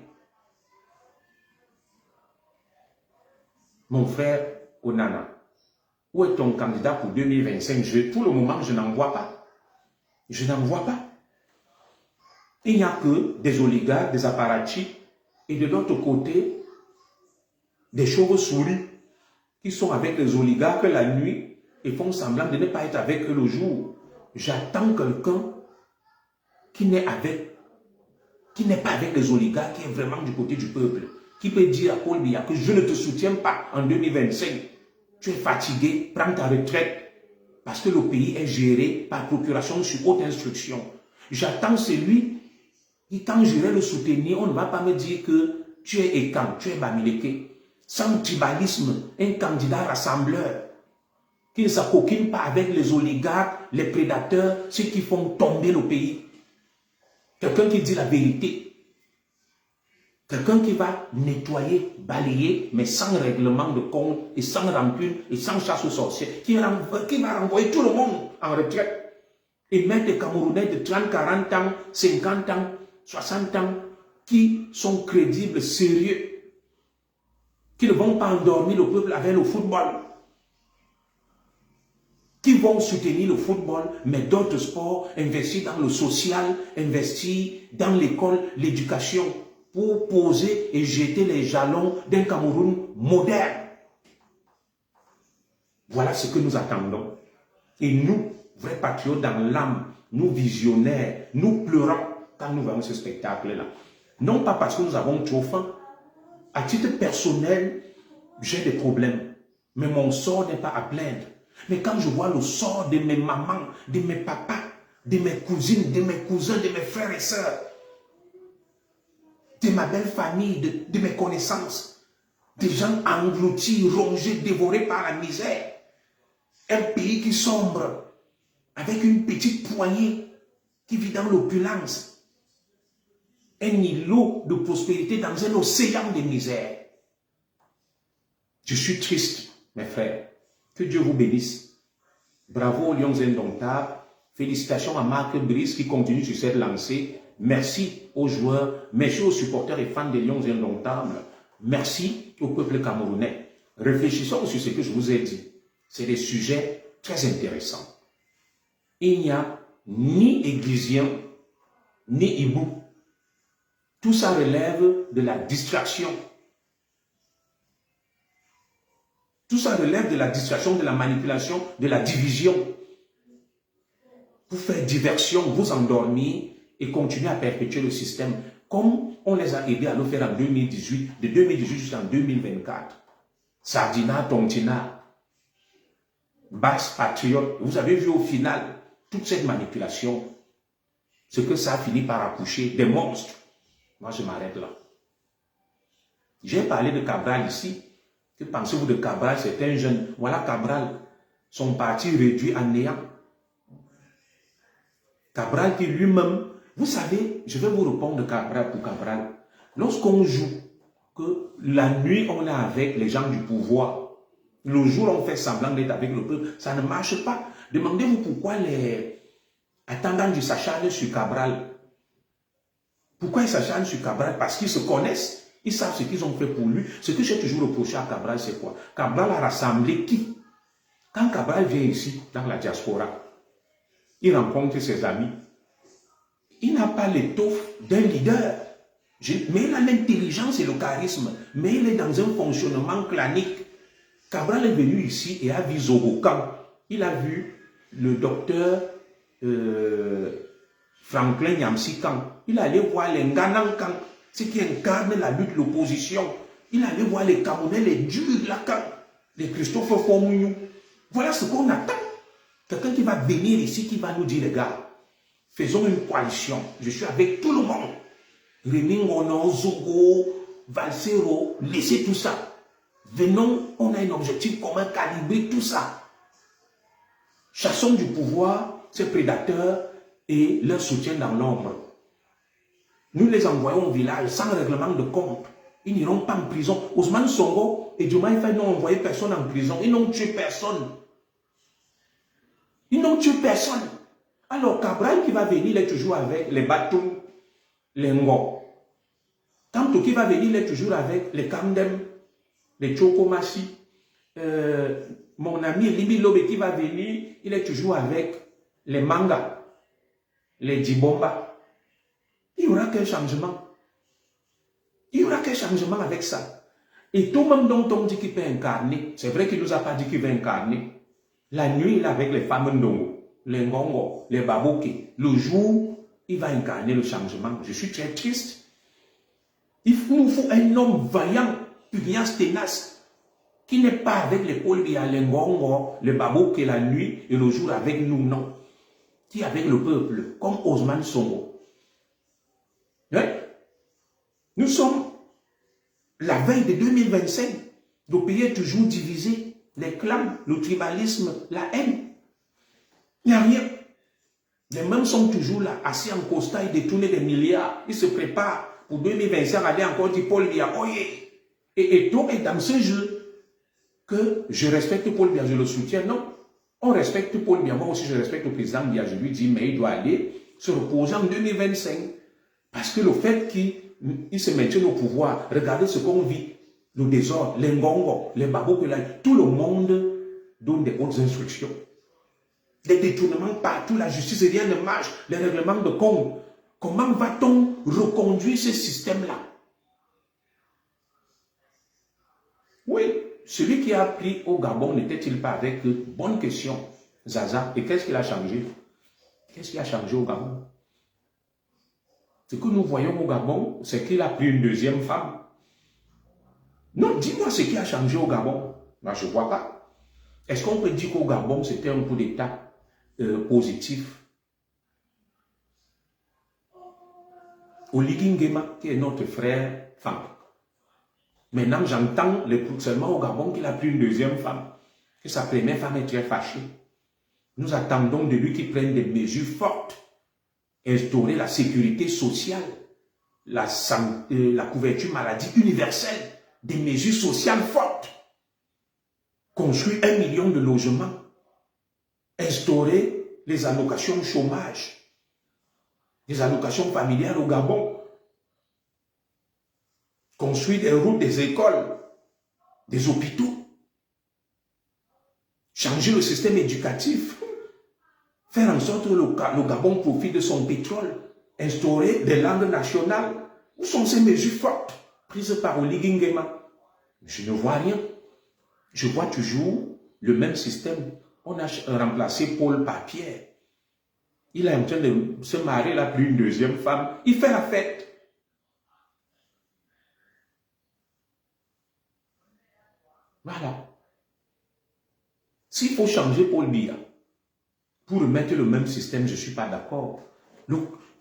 Mon frère Onana, où est ton candidat pour 2025? Pour le moment, je n'en vois pas. Je n'en vois pas. Il n'y a que des oligarques, des apparatchiks, et de l'autre côté, des chauves-souris qui sont avec les oligarques la nuit et font semblant de ne pas être avec eux le jour. J'attends quelqu'un qui n'est pas avec les oligarques, qui est vraiment du côté du peuple, qui peut dire à Paul Biya que je ne te soutiens pas en 2025. Tu es fatigué, prends ta retraite, parce que le pays est géré par procuration sur haute instruction. J'attends celui qui, quand j'irai le soutenir, on ne va pas me dire que tu es Ekan, tu es Bamileke. Sans tribalisme, un candidat rassembleur, qui ne s'acoquine pas avec les oligarques, les prédateurs, ceux qui font tomber le pays. Quelqu'un qui dit la vérité. Quelqu'un qui va nettoyer, balayer, mais sans règlement de compte, et sans rancune, et sans chasse aux sorciers, qui va renvoyer tout le monde en retraite. Et mettre des Camerounais de 30, 40 ans, 50 ans, 60 ans, qui sont crédibles, sérieux, qui ne vont pas endormir le peuple avec le football, qui vont soutenir le football, mais d'autres sports, investir dans le social, investir dans l'école, l'éducation, pour poser et jeter les jalons d'un Cameroun moderne. Voilà ce que nous attendons. Et nous, vrais patriotes dans l'âme, nous visionnaires, nous pleurons quand nous voyons ce spectacle-là. Non pas parce que nous avons trop faim. À titre personnel, j'ai des problèmes. Mais mon sort n'est pas à plaindre. Mais quand je vois le sort de mes mamans, de mes papas, de mes cousines, de mes cousins, de mes frères et sœurs, de ma belle famille, de mes connaissances, des gens engloutis, rongés, dévorés par la misère, un pays qui sombre, avec une petite poignée qui vit dans l'opulence, un îlot de prospérité dans un océan de misère. Je suis triste, mes frères. Que Dieu vous bénisse. Bravo aux Lions Indomptables. Félicitations à Marc Brice qui continue sur cette lancée. Merci aux joueurs, merci aux supporters et fans des Lions Indomptables. Merci au peuple camerounais. Réfléchissons sur ce que je vous ai dit. C'est des sujets très intéressants. Il n'y a ni Églisien, ni hibou. Tout ça relève de la distraction. Tout ça relève de la distraction, de la manipulation, de la division. Pour faire diversion, vous endormir et continuer à perpétuer le système comme on les a aidés à le faire en 2018, de 2018 jusqu'en 2024. Sardina, Tontina, Basse Patriote. Vous avez vu au final toute cette manipulation, ce que ça a fini par accoucher, des monstres. Moi, je m'arrête là. J'ai parlé de Cabral ici. Que pensez-vous de Cabral? C'est un jeune. Voilà Cabral, son parti réduit à néant. Cabral qui lui-même, vous savez, je vais vous répondre Cabral pour Cabral. Lorsqu'on joue, que la nuit on est avec les gens du pouvoir, le jour on fait semblant d'être avec le peuple, ça ne marche pas. Demandez-vous pourquoi les attendants du s'acharnent sur Cabral. Pourquoi ils s'acharnent sur Cabral? Parce qu'ils se connaissent, ils savent ce qu'ils ont fait pour lui. Ce que j'ai toujours reproché à Cabral, c'est quoi? Cabral a rassemblé qui? Quand Cabral vient ici, dans la diaspora, il rencontre ses amis. Il n'a pas l'étoffe d'un leader. Mais il a l'intelligence et le charisme. Mais il est dans un fonctionnement clanique. Cabral est venu ici et a vu Zorokan. Il a vu le docteur Franklin Yamsikan. Il allait voir les Nganankan, ceux qui incarnent la lutte, l'opposition. Il allait voir les Camerounais, les durs, les Christophe Fomouyou. Voilà ce qu'on attend. Quelqu'un qui va venir ici, qui va nous dire, les gars, faisons une coalition. Je suis avec tout le monde. Rémi Ngono, Zogo, Valsero, laissez tout ça. Venons, on a un objectif commun, calibrer tout ça. Chassons du pouvoir ces prédateurs et leur soutien dans l'ombre. Nous les envoyons au village sans règlement de compte. Ils n'iront pas en prison. Ousmane Sonko et Diomaye Faye n'ont envoyé personne en prison. Ils n'ont tué personne. Ils n'ont tué personne. Alors Cabral qui va venir, il est toujours avec les Batum, les Ngo. Tanto qui va venir, il est toujours avec les Kandem, les Chokomasi. Mon ami Libi Lobe qui va venir, il est toujours avec les Manga, les Djibomba. Il n'y aura qu'un changement. Il n'y aura qu'un changement avec ça. Et tout le monde dont on dit qu'il peut incarner, c'est vrai qu'il ne nous a pas dit qu'il va incarner. La nuit, il est avec les femmes Ndongo, les Ngongo, les Babouké. Le jour, il va incarner le changement. Je suis très triste. Il nous faut un homme vaillant, pugnace, ténace, qui n'est pas avec les Paul Biya, les Ngongo, les Babouké la nuit et le jour avec nous, non. Qui est avec le peuple, comme Ousmane Sonko. Hein? Nous sommes la veille de 2025. Le pays est toujours divisé. Les clans, le tribalisme, la haine. Il n'y a rien. Les mêmes sont toujours là, assis en costard et détournés des milliards. Ils se préparent pour 2025 aller encore dire Paul Biya. Oh yeah. Et tout est dans ce jeu que je respecte Paul Biya, je le soutiens. Non, on respecte Paul Biya. Moi aussi, je respecte le président Biya. Je lui dis, mais il doit aller se reposer en 2025. Parce que le fait qu'il se maintienne au pouvoir, regardez ce qu'on vit. Le désordre, les Ngongo, les Babou, tout le monde donne des hautes instructions. Des détournements partout, la justice, rien ne marche, les règlements de compte. Comment va-t-on reconduire ce système-là? Oui, celui qui a appris au Gabon n'était-il pas avec eux? Bonne question, Zaza. Et qu'est-ce qu'il a changé? Qu'est-ce qui a changé au Gabon? Ce que nous voyons au Gabon, c'est qu'il a pris une deuxième femme. Non, dis-moi ce qui a changé au Gabon. Moi, je ne vois pas. Est-ce qu'on peut dire qu'au Gabon, c'était un coup d'État positif? Oligui Nguema, qui est notre frère femme. Maintenant, j'entends seulement au Gabon qu'il a pris une deuxième femme. Que sa première femme est très fâchée. Nous attendons de lui qu'il prenne des mesures fortes. Instaurer la sécurité sociale, la couverture maladie universelle, des mesures sociales fortes. construire 1 million de logements, instaurer les allocations chômage, les allocations familiales au Gabon, construire des routes, des écoles, des hôpitaux, changer le système éducatif, faire en sorte que le Gabon profite de son pétrole, instaurer des langues nationales. Où sont ces mesures fortes prises par Oligui Nguema? Je ne vois rien. Je vois toujours le même système. On a remplacé Paul par Pierre. Il est en train de se marier, il a pris une deuxième femme. Il fait la fête. Voilà. S'il faut changer Paul Biya pour remettre le même système, je ne suis pas d'accord.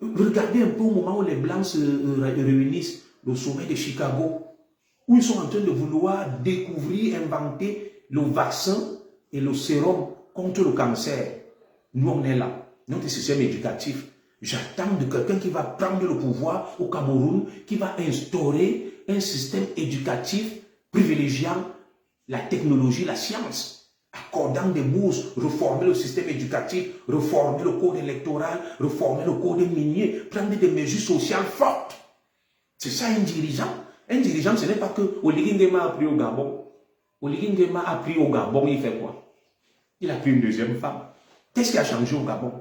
Regardez un peu au moment où les Blancs se réunissent au sommet de Chicago, où ils sont en train de vouloir découvrir, inventer le vaccin et le sérum contre le cancer. Nous, on est là. Notre système éducatif. J'attends de quelqu'un qui va prendre le pouvoir au Cameroun, qui va instaurer un système éducatif privilégiant la technologie, la science, accordant des bourses, reformer le système éducatif, reformer le code électoral, reformer le code minier, prendre des mesures sociales fortes. C'est ça un dirigeant. Un dirigeant, ce n'est pas que Oligui Nguema a pris au Gabon. Oligui Nguema a pris au Gabon, il fait quoi? Il a pris une deuxième femme. Qu'est-ce qui a changé au Gabon?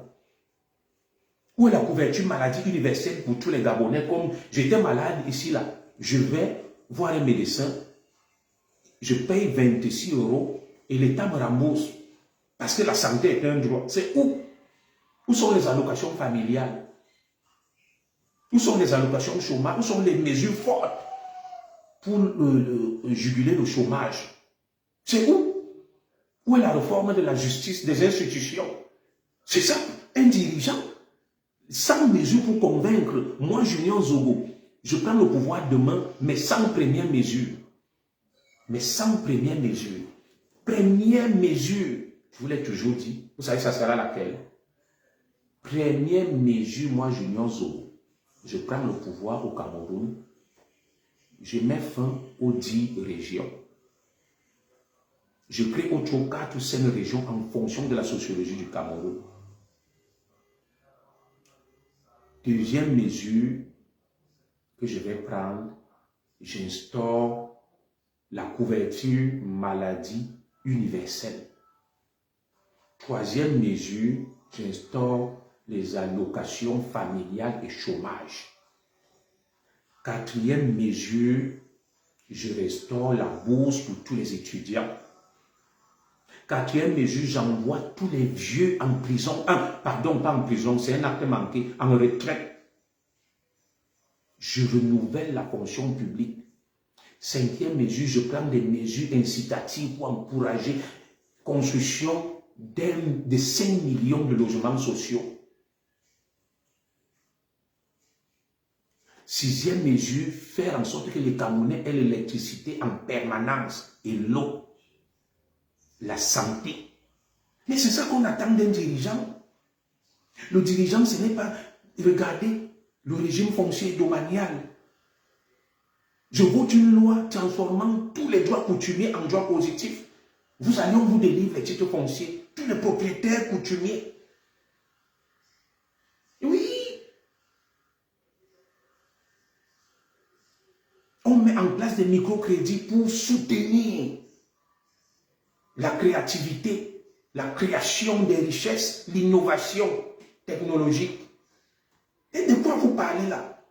Où est la couverture maladie universelle pour tous les Gabonais? Comme j'étais malade ici, là, je vais voir un médecin, je paye 26 € et l'État me rembourse. Parce que la santé est un droit. C'est où? Où sont les allocations familiales? Où sont les allocations de chômage? Où sont les mesures fortes pour juguler le chômage? C'est où? Où est la réforme de la justice, des institutions? C'est ça, un dirigeant. Sans mesure pour convaincre, moi, Junior Zogo, je prends le pouvoir demain, mais sans première mesure. Mais sans première mesure. Première mesure, je vous l'ai toujours dit, vous savez, ça sera laquelle? Première mesure, moi, Junior Zogo, je prends le pouvoir au Cameroun, je mets fin aux 10 régions. Je crée autre 4 ou 5 régions en fonction de la sociologie du Cameroun. Deuxième mesure que je vais prendre, j'instaure la couverture maladie universelle. Troisième mesure, j'instaure les allocations familiales et chômage. Quatrième mesure, je restaure la bourse pour tous les étudiants. Quatrième mesure, j'envoie tous les vieux en prison. Pardon, pas en prison, c'est un acte manqué, en retraite. Je renouvelle la fonction publique. Cinquième mesure, je prends des mesures incitatives pour encourager la construction de 5 millions de logements sociaux. Sixième mesure, faire en sorte que les Camerounais aient l'électricité en permanence et l'eau. La santé. Mais c'est ça qu'on attend d'un dirigeant. Le dirigeant, ce n'est pas, regardez, le régime foncier domanial. Je vote une loi transformant tous les droits coutumiers en droits positifs. Vous allez, on vous délivre les titres fonciers. Tous les propriétaires coutumiers. Oui. On met en place des microcrédits pour soutenir la créativité, la création des richesses, l'innovation technologique. Et de quoi vous parlez là?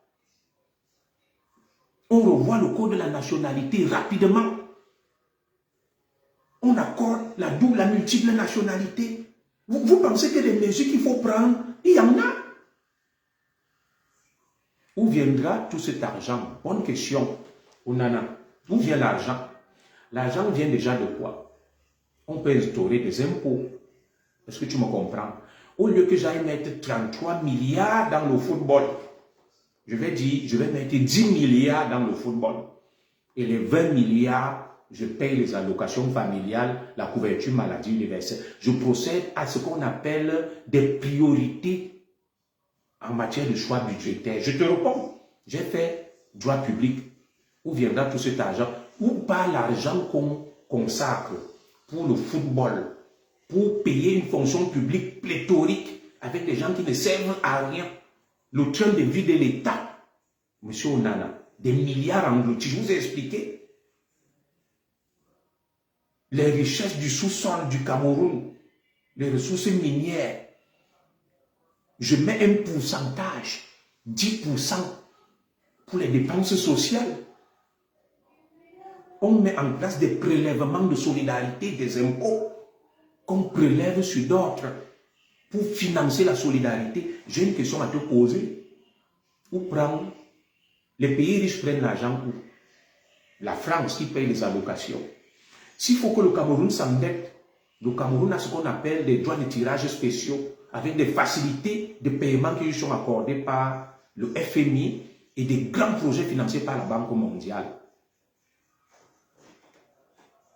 On revoit le code de la nationalité rapidement. On accorde la double, la multiple nationalité. Vous pensez que les mesures qu'il faut prendre, il y en a? Où viendra tout cet argent? Bonne question, Onana. D'où vient l'argent? L'argent vient déjà de quoi? On peut instaurer des impôts. Est-ce que tu me comprends? Au lieu que j'aille mettre 33 milliards dans le football, je vais mettre 10 milliards dans le football. Et les 20 milliards, je paye les allocations familiales, la couverture maladie universelle. Je procède à ce qu'on appelle des priorités en matière de choix budgétaire. Je te réponds, j'ai fait droit public. Où viendra tout cet argent? Où part l'argent qu'on consacre pour le football, pour payer une fonction publique pléthorique avec des gens qui ne servent à rien. Le train de vie de l'État, monsieur Onana, des milliards engloutis. Je vous ai expliqué. Les richesses du sous-sol du Cameroun, les ressources minières. Je mets un pourcentage, 10% pour les dépenses sociales. On met en place des prélèvements de solidarité, des impôts qu'on prélève sur d'autres pour financer la solidarité. J'ai une question à te poser. Où prendre? Les pays riches prennent l'argent où? La France qui paye les allocations. S'il faut que le Cameroun s'endette, le Cameroun a ce qu'on appelle des droits de tirage spéciaux avec des facilités de paiement qui lui sont accordées par le FMI et des grands projets financés par la Banque mondiale.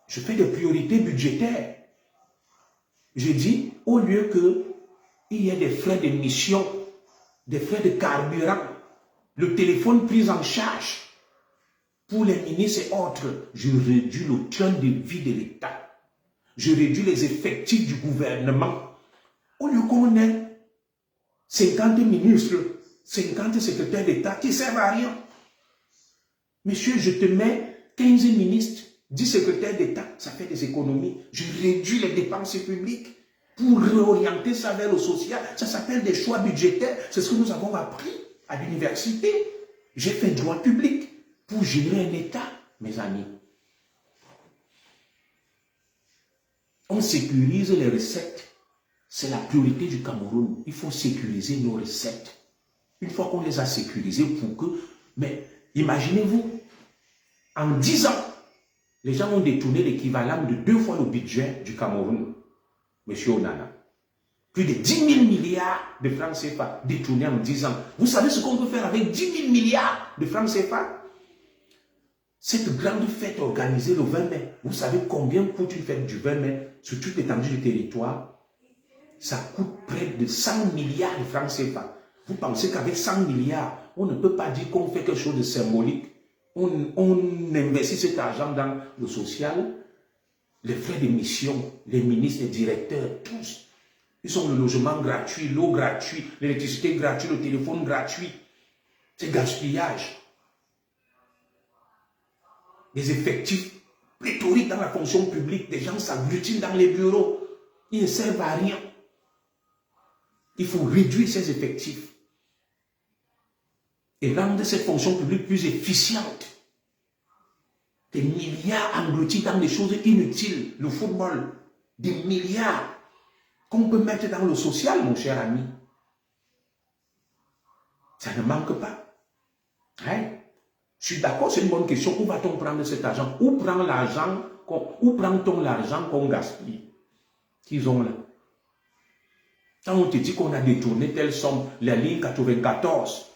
Je fais des priorités budgétaires. Je dis, au lieu qu'il y ait des frais de mission, des frais de carburant, le téléphone pris en charge pour les ministres et autres, je réduis le train de vie de l'État. Je réduis les effectifs du gouvernement. Au lieu qu'on ait 50 ministres, 50 secrétaires d'État qui ne servent à rien. Monsieur, je te mets 15 ministres, 10 secrétaires d'État, ça fait des économies. Je réduis les dépenses publiques pour réorienter ça vers le social. Ça s'appelle des choix budgétaires. C'est ce que nous avons appris à l'université. J'ai fait droit public pour gérer un État, mes amis. On sécurise les recettes. C'est la priorité du Cameroun. Il faut sécuriser nos recettes. Une fois qu'on les a sécurisées pour que... Mais imaginez-vous, en 10 ans, les gens ont détourné l'équivalent de 2 fois le budget du Cameroun. Monsieur Onana. Plus de 10 000 milliards de francs CFA détournés en 10 ans. Vous savez ce qu'on peut faire avec 10 000 milliards de francs CFA? Cette grande fête organisée le 20 mai, vous savez combien coûte une fête du 20 mai sur toute l'étendue du territoire? Ça coûte près de 100 milliards de francs CFA. Vous pensez qu'avec 100 milliards, on ne peut pas dire qu'on fait quelque chose de symbolique? On investit cet argent dans le social, les frais d'émission, les ministres, les directeurs, tous. Ils ont le logement gratuit, l'eau gratuite, l'électricité gratuite, le téléphone gratuit. C'est gaspillage. Des effectifs pléthoriques dans la fonction publique, des gens s'agglutinent dans les bureaux. Ils ne servent à rien. Il faut réduire ces effectifs et rendre cette fonction publique plus efficiente. Des milliards engloutis dans des choses inutiles, le football, des milliards qu'on peut mettre dans le social, mon cher ami. Ça ne manque pas. Hein? Je suis d'accord, c'est une bonne question. Où va-t-on prendre cet argent? Où prend-on l'argent qu'on gaspille? Qu'ils ont là? Quand on te dit qu'on a détourné telle somme, la ligne 94,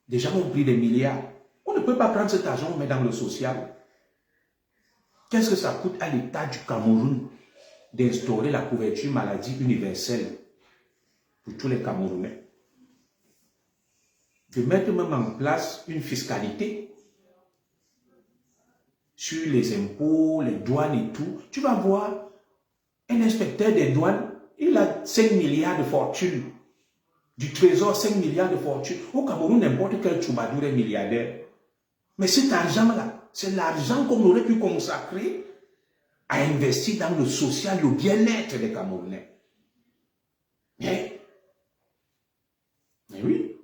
des gens ont pris des milliards. On ne peut pas prendre cet argent, on met dans le social. Qu'est-ce que ça coûte à l'État du Cameroun d'instaurer la couverture maladie universelle pour tous les Camerounais? De mettre même en place une fiscalité sur les impôts, les douanes et tout. Tu vas voir un inspecteur des douanes, il a 5 milliards de fortune. Du trésor, 5 milliards de fortune. Au Cameroun, n'importe quel troubadour est milliardaire. Mais cet argent-là, c'est l'argent qu'on aurait pu consacrer à investir dans le social, le bien-être des Camerounais. Mais oui,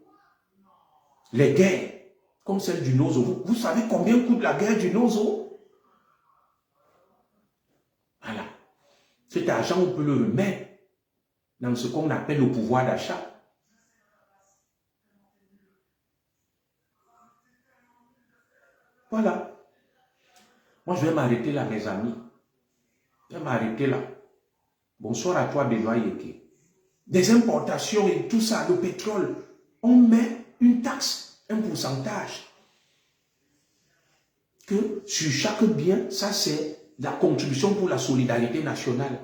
les guerres, comme celle du Nozo, vous savez combien coûte la guerre du Nozo? Voilà. Cet argent, on peut le remettre dans ce qu'on appelle le pouvoir d'achat. Voilà. Moi, je vais m'arrêter là, mes amis. Je vais m'arrêter là. Bonsoir à toi, Benoît Yeke. Des importations et tout ça, le pétrole, on met une taxe, un pourcentage. Que sur chaque bien, ça c'est la contribution pour la solidarité nationale.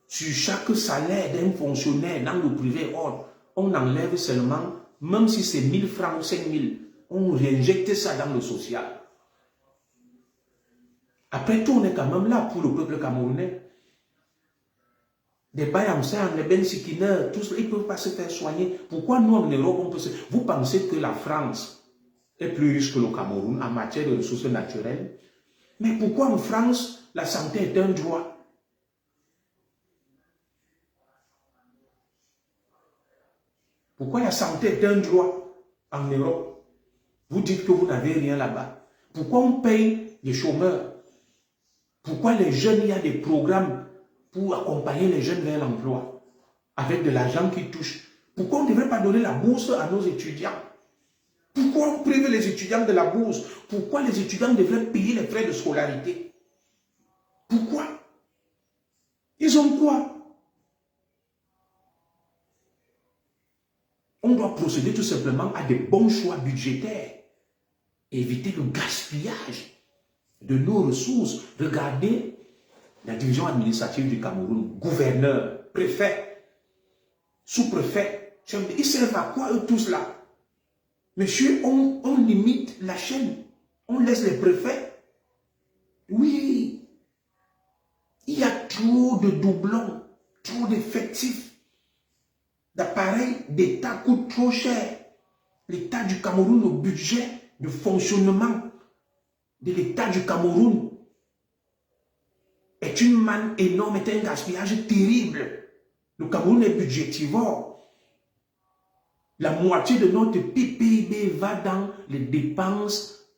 Sur chaque salaire d'un fonctionnaire dans le privé, on enlève seulement, même si c'est 1000 francs ou 5000, on réinjecte ça dans le social. Après tout, on est quand même là pour le peuple camerounais. Des Bayamsans, les Bensikiner, tous, ils ne peuvent pas se faire soigner. Pourquoi nous, en Europe, on peut se... Vous pensez que la France est plus riche que le Cameroun en matière de ressources naturelles? Mais pourquoi en France, la santé est un droit? Pourquoi la santé est un droit en Europe? Vous dites que vous n'avez rien là-bas. Pourquoi on paye les chômeurs? Pourquoi les jeunes, il y a des programmes pour accompagner les jeunes vers l'emploi avec de l'argent qui touche? Pourquoi on ne devrait pas donner la bourse à nos étudiants? Pourquoi on prive les étudiants de la bourse? Pourquoi les étudiants devraient payer les frais de scolarité? Pourquoi? Ils ont quoi? On doit procéder tout simplement à des bons choix budgétaires. Éviter le gaspillage de nos ressources. Regardez la division administrative du Cameroun, gouverneur, préfet, sous-préfet. Ils servent à quoi eux tous là? Monsieur, on limite la chaîne. On laisse les préfets. Oui. Il y a trop de doublons, trop d'effectifs. D'appareils d'État coûtent trop cher. L'État du Cameroun, le budget de fonctionnement de l'État du Cameroun est une manne énorme, est un gaspillage terrible. Le Cameroun est budgétivore. La moitié de notre PIB va dans les dépenses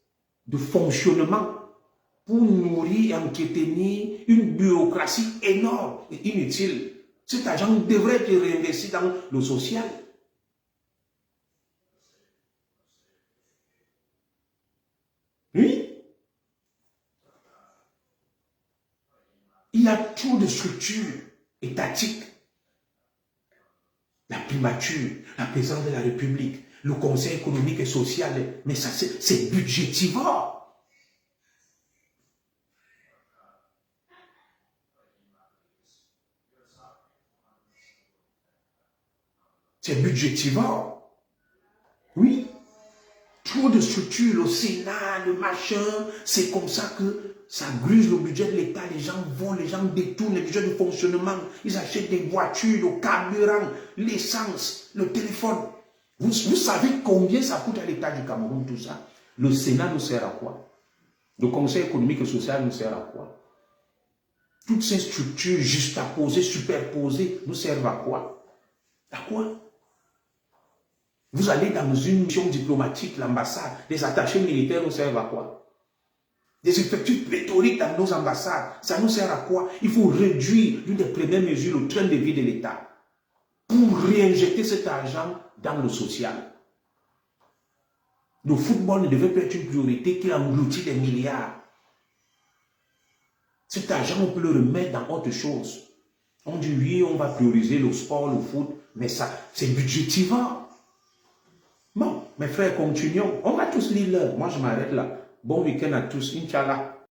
de fonctionnement pour nourrir et entretenir une bureaucratie énorme et inutile. Cet argent devrait être réinvesti dans le social. Oui. Il y a trop de structures étatiques. La primature, la présidence de la République, le Conseil économique et social, mais ça c'est budgétivore. C'est budgétivore. Oui. Trop de structures, le Sénat, le machin, c'est comme ça que ça gruse le budget de l'État. Les gens volent, les gens détournent le budget de fonctionnement. Ils achètent des voitures, le carburant, l'essence, le téléphone. Vous savez combien ça coûte à l'État du Cameroun tout ça? Le Sénat nous sert à quoi? Le Conseil économique et social nous sert à quoi? Toutes ces structures juxtaposées, superposées, nous servent à quoi? À quoi? Vous allez dans une mission diplomatique, l'ambassade, les attachés militaires nous servent à quoi? Des effectifs pléthoriques dans nos ambassades, ça nous sert à quoi? Il faut réduire l'une des premières mesures, le train de vie de l'État, pour réinjecter cet argent dans le social. Le football ne devait pas être une priorité qu'il engloutit des milliards. Cet argent, on peut le remettre dans autre chose. On dit oui, on va prioriser le sport, le foot, mais ça, c'est budgétivant. Bon, mes frères, continuons. On va tous lire l'heure. Moi, je m'arrête là. Bon week-end à tous. Inch'Allah.